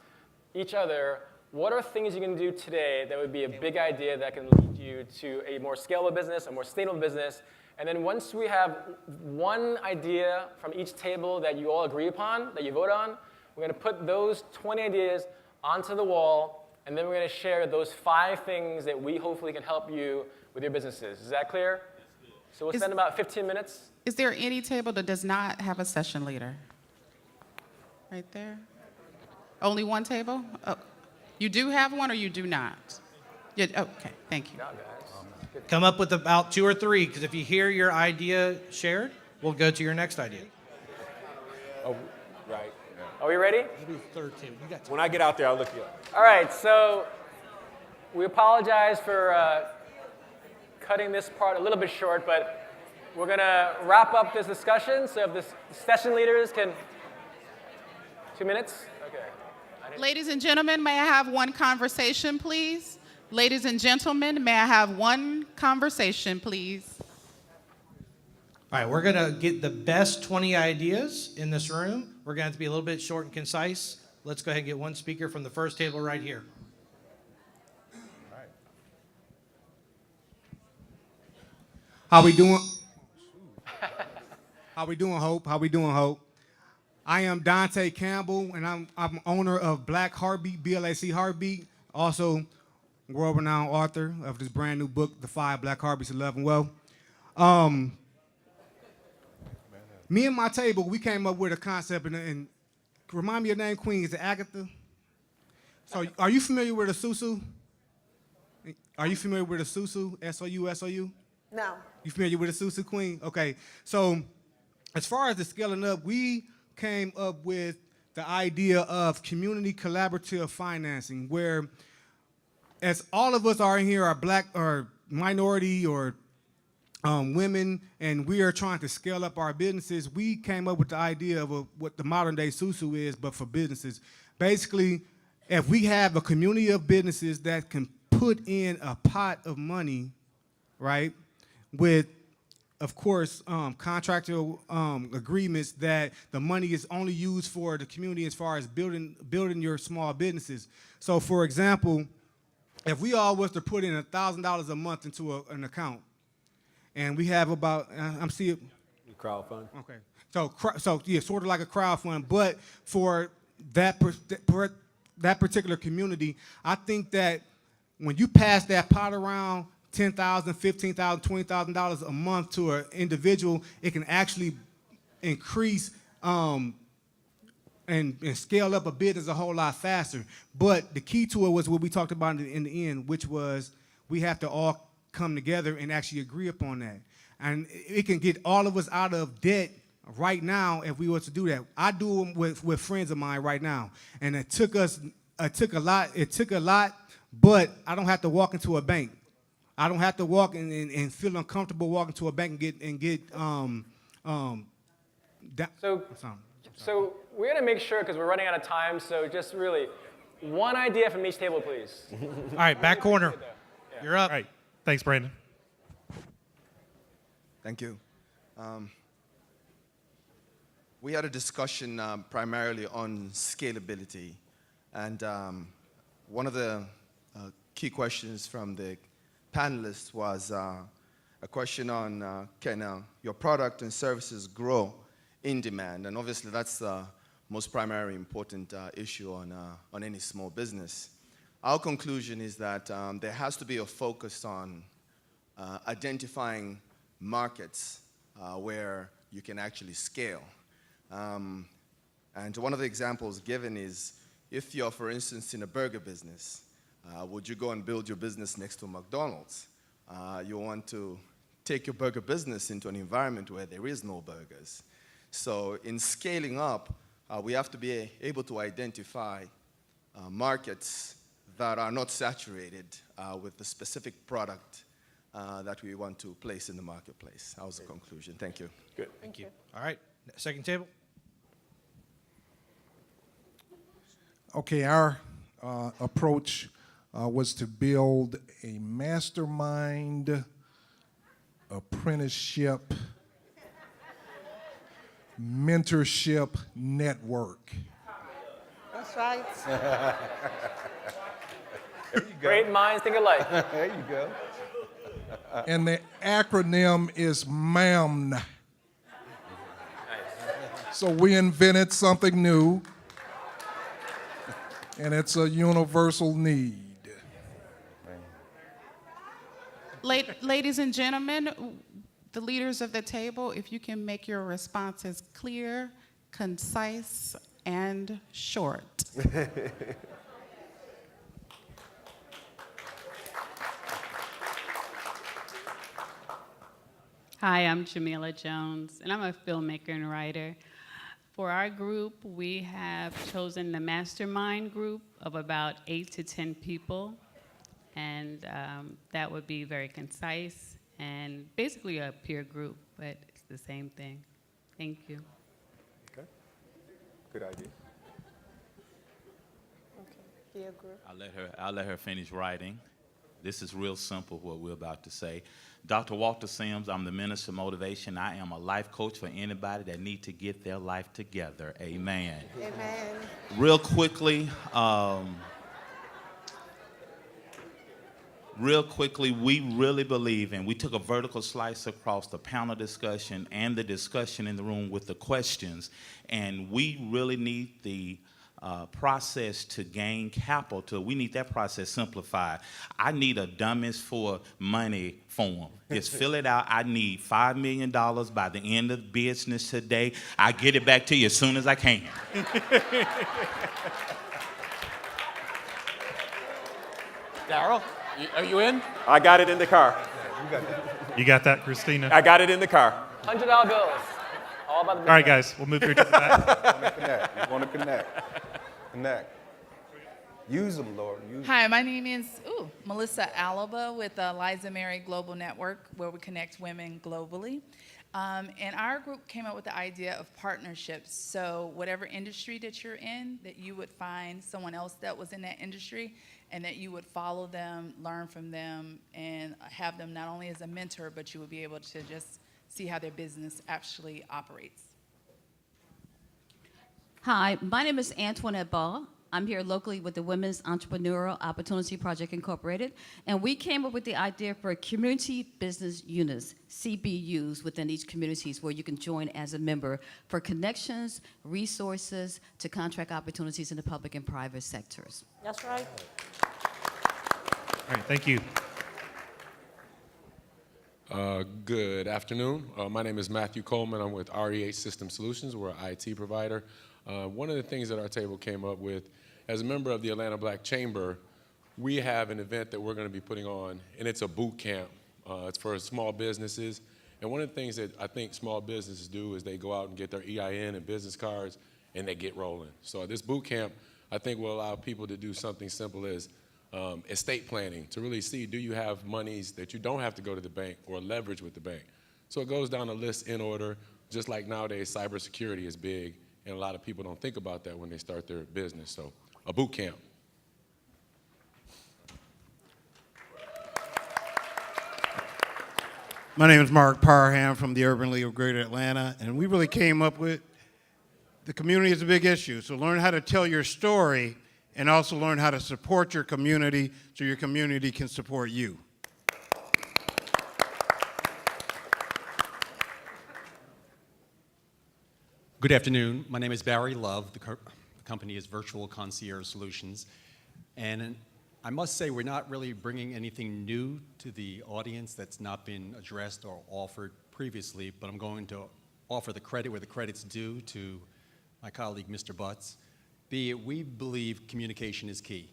each other, what are things you can do today that would be a big idea that can lead you to a more scalable business, a more sustainable business? And then once we have one idea from each table that you all agree upon, that you vote on, we're going to put those 20 ideas onto the wall, and then we're going to share those 5 things that we hopefully can help you with your businesses. Is that clear? So we'll spend about 15 minutes. Is there any table that does not have a session leader? Right there? Only one table? Oh, you do have one or you do not? Yeah, okay, thank you. Come up with about 2 or 3, because if you hear your idea shared, we'll go to your next idea. Oh, right. Are we ready? Maybe third table. You got When I get out there, I'll look you up. All right, so we apologize for cutting this part a little bit short, but we're going to wrap up this discussion. So if the session leaders can, 2 minutes? Okay. Ladies and gentlemen, may I have one conversation, please? Ladies and gentlemen, may I have one conversation, please? All right, we're going to get the best 20 ideas in this room. We're going to have to be a little bit short and concise. Let's go ahead and get one speaker from the first table right here. All right. How we doing? How we doing, Hope? How we doing, Hope? I am Dante Campbell, and I'm owner of Black Heartbeat, BLAC Heartbeat, also world-renowned author of this brand new book, The 5 Black Heartbeats of Love and Wealth. Me and my table, we came up with a concept, and remind me your name, Queen. Is it Agatha? So, are you familiar with a susu? Are you familiar with a susu? S-O-U? No. You familiar with a susu, Queen? Okay. So, as far as the scaling up, we came up with the idea of community collaborative financing, where as all of us are in here are black or minority or women, and we are trying to scale up our businesses, we came up with the idea of what the modern day Susu is, but for businesses. Basically, if we have a community of businesses that can put in a pot of money, right, with, of course, contractual agreements that the money is only used for the community as far as building your small businesses. So, for example, if we all was to put in $1,000 a month into an account, and we have about, I'm seeing. Crowdfund? Okay. So yeah, sort of like a crowdfund, but for that particular community, I think that when you pass that pot around, $10,000, $15,000, $20,000 a month to an individual, it can actually increase and scale up a business a whole lot faster. But the key to it was what we talked about in the end, which was we have to all come together and actually agree upon that. And it can get all of us out of debt right now if we were to do that. I do them with friends of mine right now. And it took a lot, but I don't have to walk into a bank. I don't have to walk and feel uncomfortable walking to a bank and get So we're gonna make sure, because we're running out of time, so just really, one idea from each table, please. All right, back corner. You're up. All right. Thanks, Brandon. Thank you. We had a discussion primarily on scalability, and one of the key questions from the panelists was a question on can your product and services grow in demand? And obviously that's the most primary important issue on any small business. Our conclusion is that there has to be a focus on identifying markets where you can actually scale. And one of the examples given is if you're, for instance, in a burger business, would you go and build your business next to McDonald's? You want to take your burger business into an environment where there is no burgers. So in scaling up, we have to be able to identify markets that are not saturated with the specific product that we want to place in the marketplace. That was the conclusion. Thank you. Good. Thank you. All right. Second table. Okay, our approach was to build a mastermind apprenticeship mentorship network. That's right. Great minds think alike. There you go. And the acronym is MAMN. So we invented something new, and it's a universal need. Ladies and gentlemen, the leaders of the table, if you can make your responses clear, concise, and short. Hi, I'm Jamila Jones, and I'm a filmmaker and writer. For our group, we have chosen the mastermind group of about 8 to 10 people, and that would be very concise and basically a peer group, but it's the same thing. Thank you. Okay, good idea. Okay, peer group. I'll let her finish writing. This is real simple, what we're about to say. Dr. Walter Sims, I'm the Minister of Motivation. I am a life coach for anybody that need to get their life together. Amen. Amen. Real quickly, we really believe, and we took a vertical slice across the panel discussion and the discussion in the room with the questions, and we really need the process to gain capital. We need that process simplified. I need a dummies for money form. Just fill it out. I need $5 million by the end of business today. I get it back to you as soon as I can. Daryl, are you in? I got it in the car. You got that, Christina? I got it in the car. $100 bills. All about the All right, guys, we'll move here to the back. You want to connect. Connect. Use them, Lord. Use Hi, my name is Melissa Alaba with Liza Mary Global Network, where we connect women globally. And our group came up with the idea of partnerships. So whatever industry that you're in, that you would find someone else that was in that industry and that you would follow them, learn from them, and have them not only as a mentor, but you would be able to just see how their business actually operates. Hi, my name is Antoinette Ball. I'm here locally with the Women's Entrepreneurial Opportunity Project Incorporated, and we came up with the idea for community business units, CBUs, within each communities where you can join as a member for connections, resources, to contract opportunities in the public and private sectors. That's right. All right, thank you. Good afternoon. My name is Matthew Coleman. I'm with REH System Solutions. We're an IT provider. One of the things that our table came up with, as a member of the Atlanta Black Chamber, we have an event that we're going to be putting on, and it's a boot camp. It's for small businesses. And one of the things that I think small businesses do is they go out and get their EIN and business cards, and they get rolling. So this boot camp, I think, will allow people to do something simple as estate planning, to really see, do you have monies that you don't have to go to the bank or leverage with the bank? So it goes down a list in order, just like nowadays cybersecurity is big, and a lot of people don't think about that when they start their business. So a boot camp. My name is Mark Parham from the Urban League of Greater Atlanta, and we really came up with the community is a big issue. So learn how to tell your story and also learn how to support your community so your community can support you. Good afternoon. My name is Barry Love. The company is Virtual Concierge Solutions. And I must say we're not really bringing anything new to the audience that's not been addressed or offered previously, but I'm going to offer the credit where the credit's due to my colleague, Mr. Butts. We believe communication is key.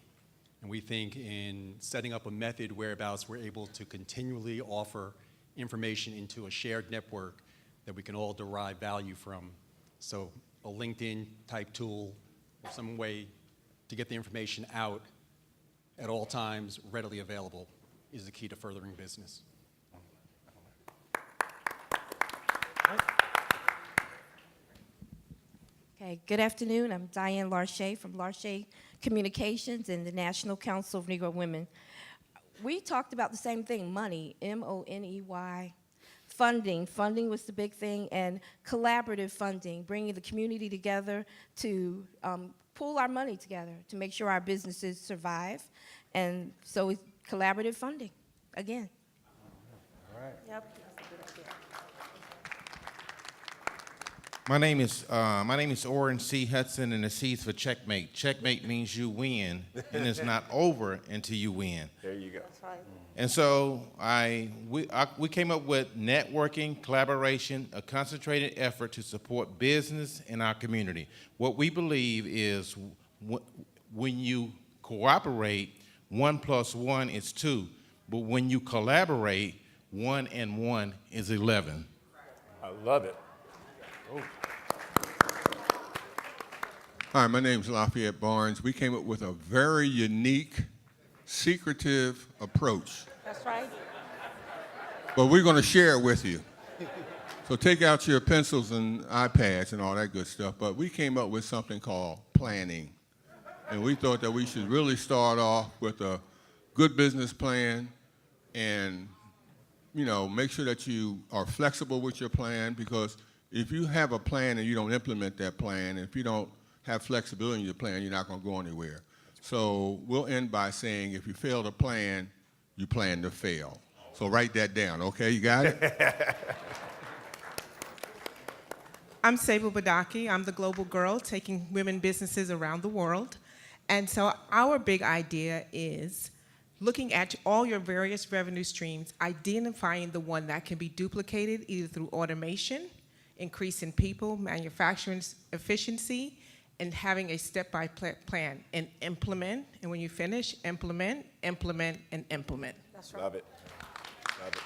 And we think in setting up a method whereabouts we're able to continually offer information into a shared network that we can all derive value from. So a LinkedIn type tool, or some way to get the information out at all times readily available is the key to furthering business. Okay, good afternoon. I'm Diane Larche from Larche Communications and the National Council of Negro Women. We talked about the same thing, money, M-O-N-E-Y. Funding was the big thing, and collaborative funding, bringing the community together to pool our money together to make sure our businesses survive. And so it's collaborative funding, again. All right. Yep, that's a good idea. My name is Orrin C. Hudson, and the C's for checkmate. Checkmate means you win, and it's not over until you win. There you go. That's right. And so we came up with networking, collaboration, a concentrated effort to support business in our community. What we believe is when you cooperate, 1 + 1 is 2, but when you collaborate, 1 and 1 is 11. I love it. Oh. Hi, my name's Lafayette Barnes. We came up with a very unique, secretive approach, That's right. but we're going to share it with you. So take out your pencils and iPads and all that good stuff, but we came up with something called planning. And we thought that we should really start off with a good business plan and, make sure that you are flexible with your plan, because if you have a plan and you don't implement that plan, if you don't have flexibility in your plan, you're not going to go anywhere. So we'll end by saying if you fail to plan, you plan to fail. So write that down, okay? You got it? I'm Sable Badaki. I'm the global girl taking women businesses around the world. And so our big idea is looking at all your various revenue streams, identifying the one that can be duplicated either through automation, increase in people, manufacturing efficiency, and having a step-by-step plan and implement. And when you finish, implement, implement, and implement. That's right. Love it. Love it.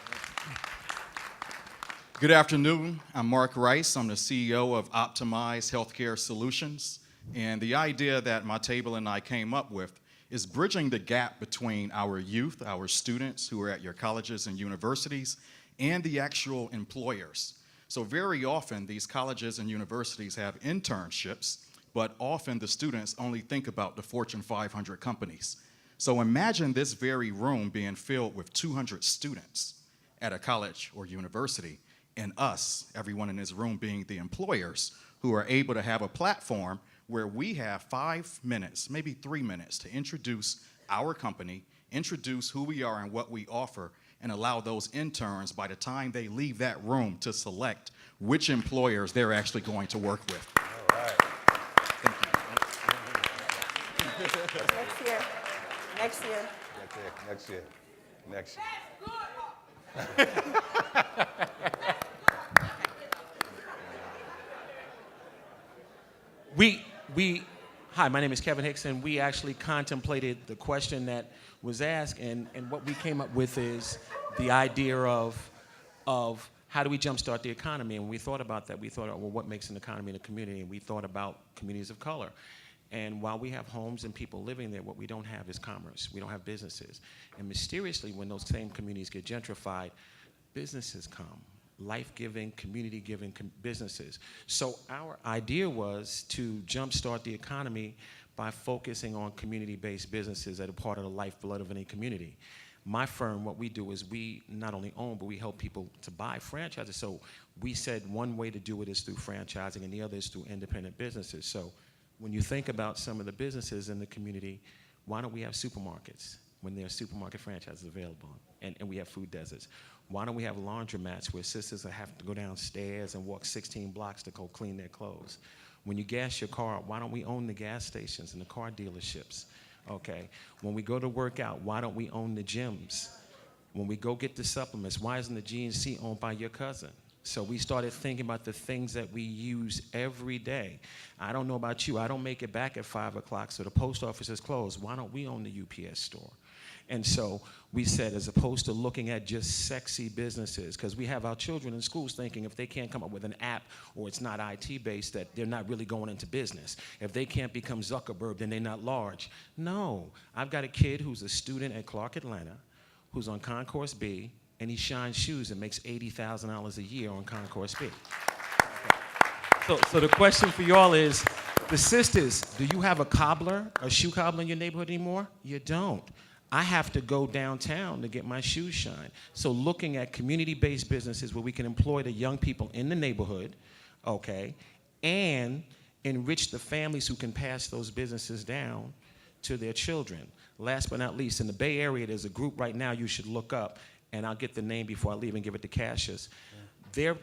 Good afternoon. I'm Mark Rice. I'm the CEO of Optimize Healthcare Solutions. And the idea that my table and I came up with is bridging the gap between our youth, our students who are at your colleges and universities, and the actual employers. So very often, these colleges and universities have internships, but often the students only think about the Fortune 500 companies. So imagine this very room being filled with 200 students at a college or university, and us, everyone in this room, being the employers who are able to have a platform where we have 5 minutes, maybe 3 minutes, to introduce our company, introduce who we are and what we offer, and allow those interns, by the time they leave that room, to select which employers they're actually going to work with. All right. Next year. Next year. Next year. Next year. Hi, my name is Kevin Hickson. We actually contemplated the question that was asked, and what we came up with is the idea of how do we jumpstart the economy? And when we thought about that, we thought, well, what makes an economy in a community? And we thought about communities of color. And while we have homes and people living there, what we don't have is commerce. We don't have businesses. And mysteriously, when those same communities get gentrified, businesses come. Life-giving, community-giving businesses. So our idea was to jumpstart the economy by focusing on community-based businesses that are part of the lifeblood of any community. My firm, what we do is we not only own, but we help people to buy franchises. So we said one way to do it is through franchising, and the other is through independent businesses. So when you think about some of the businesses in the community, why don't we have supermarkets when there are supermarket franchises available, and we have food deserts? Why don't we have laundromats where sisters have to go downstairs and walk 16 blocks to go clean their clothes? When you gas your car, why don't we own the gas stations and the car dealerships? Okay. When we go to work out, why don't we own the gyms? When we go get the supplements, why isn't the GNC owned by your cousin? So we started thinking about the things that we use every day. I don't know about you, I don't make it back at 5 o'clock, so the post office is closed. Why don't we own the UPS store? And so we said, as opposed to looking at just sexy businesses, because we have our children in schools thinking if they can't come up with an app or it's not IT-based, that they're not really going into business. If they can't become Zuckerberg, then they're not large. No, I've got a kid who's a student at Clark Atlanta, who's on Concourse B, and he shines shoes and makes $80,000 a year on Concourse B. Okay. So the question for y'all is, the sisters, do you have a cobbler, a shoe cobbler in your neighborhood anymore? You don't. I have to go downtown to get my shoes shined. So looking at community-based businesses where we can employ the young people in the neighborhood, okay, and enrich the families who can pass those businesses down to their children. Last but not least, in the Bay Area, there's a group right now you should look up, and I'll get the name before I leave and give it to Cassius.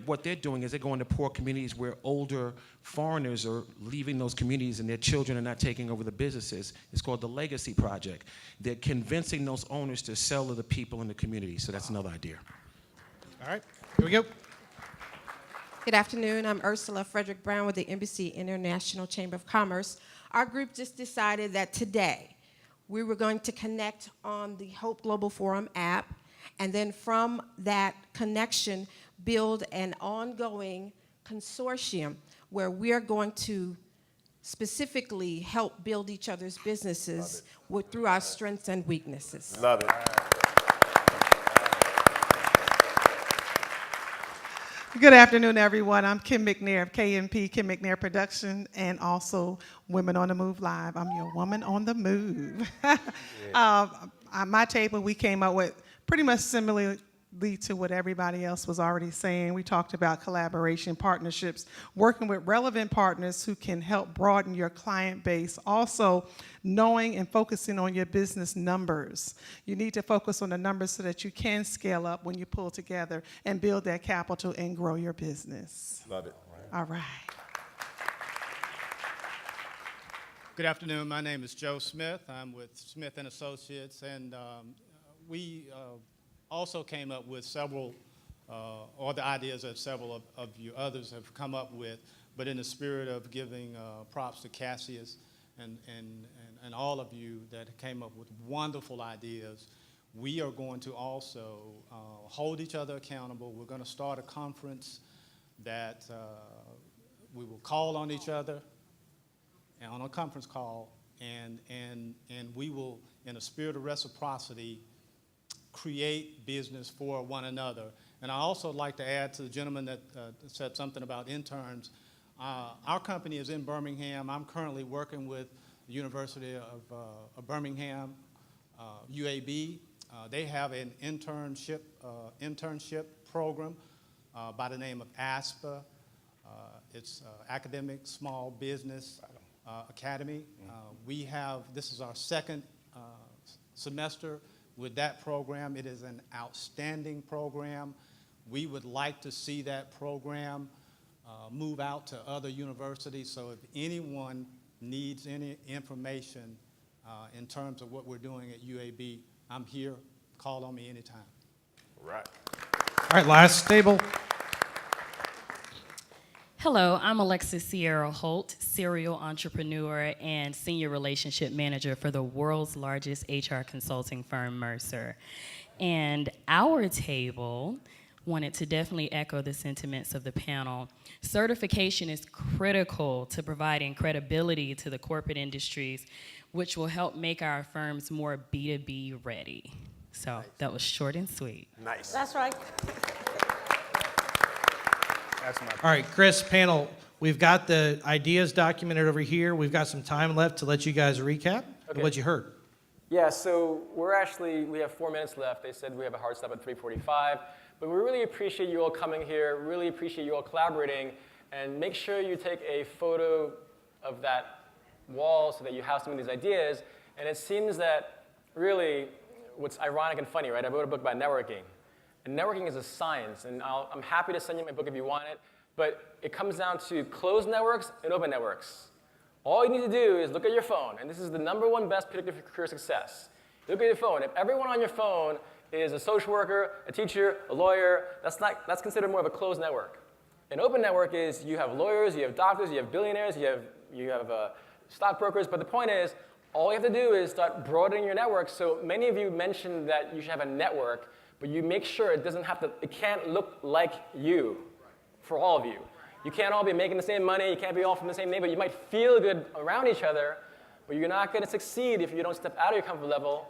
What they're doing is they're going to poor communities where older foreigners are leaving those communities and their children are not taking over the businesses. It's called the Legacy Project. They're convincing those owners to sell to the people in the community. So that's another idea. All right, here we go. Good afternoon. I'm Ursula Frederick Brown with the Embassy International Chamber of Commerce. Our group just decided that today we were going to connect on the Hope Global Forum app, and then from that connection, build an ongoing consortium where we are going to specifically help build each other's businesses through our strengths and weaknesses. Love it. Good afternoon, everyone. I'm Kim McNair of KMP, Kim McNair Production, and also Women on the Move Live. I'm your woman on the move. On my table, we came up with pretty much similarly to what everybody else was already saying. We talked about collaboration, partnerships, working with relevant partners who can help broaden your client base. Also, knowing and focusing on your business numbers. You need to focus on the numbers so that you can scale up when you pull together and build that capital and grow your business. Love it. All right. Good afternoon. My name is Joe Smith. I'm with Smith & Associates, and we also came up with several, or the ideas that several of you others have come up with, but in the spirit of giving props to Cassius and all of you that came up with wonderful ideas, we are going to also hold each other accountable. We're going to start a conference that we will call on each other, and on a conference call, and we will, in a spirit of reciprocity, create business for one another. And I also like to add to the gentleman that said something about interns. Our company is in Birmingham. I'm currently working with the University of Birmingham, UAB. They have an internship program by the name of ASPA. It's Academic Small Business Academy. This is our second semester with that program. It is an outstanding program. We would like to see that program move out to other universities. So if anyone needs any information in terms of what we're doing at UAB, I'm here. Call on me anytime. Right. All right, last table. Hello, I'm Alexis Sierra Holt, serial entrepreneur and senior relationship manager for the world's largest HR consulting firm, Mercer. And our table wanted to definitely echo the sentiments of the panel. Certification is critical to providing credibility to the corporate industries, which will help make our firms more B2B ready. So that was short and sweet. Nice. That's right. All right, Chris, panel, we've got the ideas documented over here. We've got some time left to let you guys recap what you heard. Yeah, so we have 4 minutes left. They said we have a hard stop at 3:45. But we really appreciate you all coming here, really appreciate you all collaborating, and make sure you take a photo of that wall so that you have some of these ideas. And it seems that really what's ironic and funny, right? I wrote a book about networking. And networking is a science, and I'm happy to send you my book if you want it, but it comes down to closed networks and open networks. All you need to do is look at your phone, and this is the #1 best predictor for career success. Look at your phone. If everyone on your phone is a social worker, a teacher, a lawyer, that's considered more of a closed network. An open network is you have lawyers, you have doctors, you have billionaires, you have stockbrokers, but the point is, all you have to do is start broadening your network. So many of you mentioned that you should have a network, but you make sure it can't look like you for all of you. You can't all be making the same money, you can't be all from the same neighborhood. You might feel good around each other, but you're not going to succeed if you don't step out of your comfort level,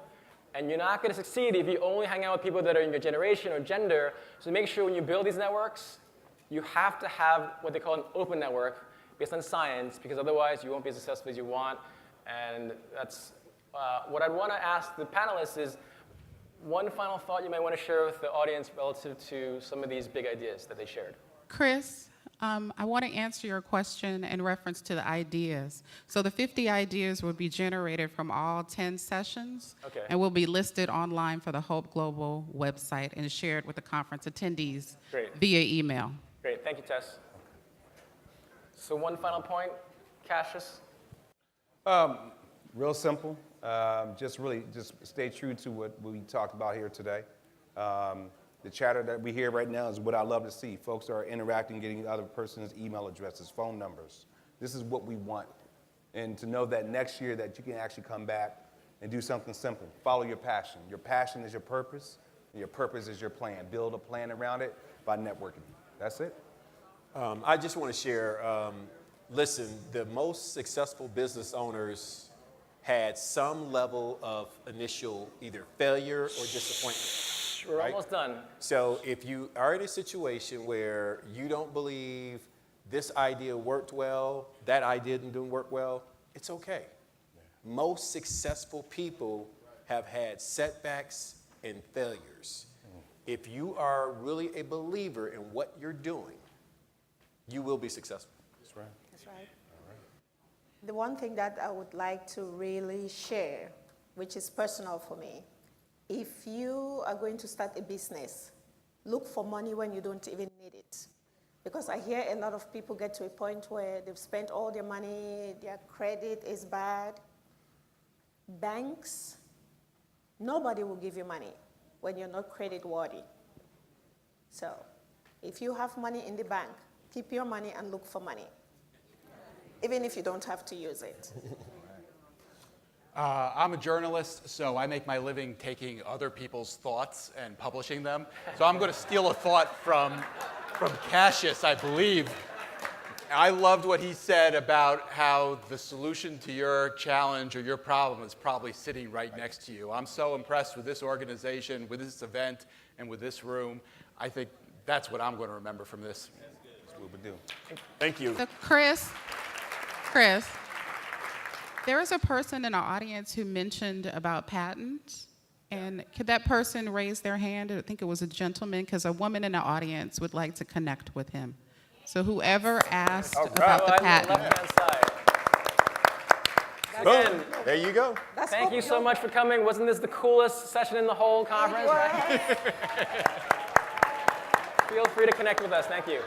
and you're not going to succeed if you only hang out with people that are in your generation or gender. So make sure when you build these networks, you have to have what they call an open network based on science, because otherwise you won't be as successful as you want. And that's what I'd want to ask the panelists is, one final thought you might want to share with the audience relative to some of these big ideas that they shared. Chris, I want to answer your question in reference to the ideas. So the 50 ideas will be generated from all 10 sessions, and will be listed online for the Hope Global website and shared with the conference attendees via email. Great, thank you, Tess. So one final point, Cassius? Real simple. Just stay true to what we talked about here today. The chatter that we hear right now is what I love to see. Folks are interacting, getting other person's email addresses, phone numbers. This is what we want. And to know that next year that you can actually come back and do something simple. Follow your passion. Your passion is your purpose, and your purpose is your plan. Build a plan around it by networking. That's it. I just want to share, listen, the most successful business owners had some level of initial either failure or disappointment. We're almost done. So if you are in a situation where you don't believe this idea worked well, that idea didn't work well, it's okay. Most successful people have had setbacks and failures. If you are really a believer in what you're doing, you will be successful. That's right. That's right. The one thing that I would like to really share, which is personal for me, if you are going to start a business, look for money when you don't even need it. Because I hear a lot of people get to a point where they've spent all their money, their credit is bad. Banks, nobody will give you money when you're not credit worthy. So if you have money in the bank, keep your money and look for money, even if you don't have to use it. I'm a journalist, so I make my living taking other people's thoughts and publishing them. So I'm going to steal a thought from Cassius, I believe. I loved what he said about how the solution to your challenge or your problem is probably sitting right next to you. I'm so impressed with this organization, with this event, and with this room. I think that's what I'm going to remember from this. That's what we do. Thank you. So Chris, there is a person in our audience who mentioned about patents. And could that person raise their hand? I think it was a gentleman, because a woman in the audience would like to connect with him. So whoever asked about the patent. Left-hand side. Again, there you go. Thank you so much for coming. Wasn't this the coolest session in the whole conference? Right? Feel free to connect with us. Thank you.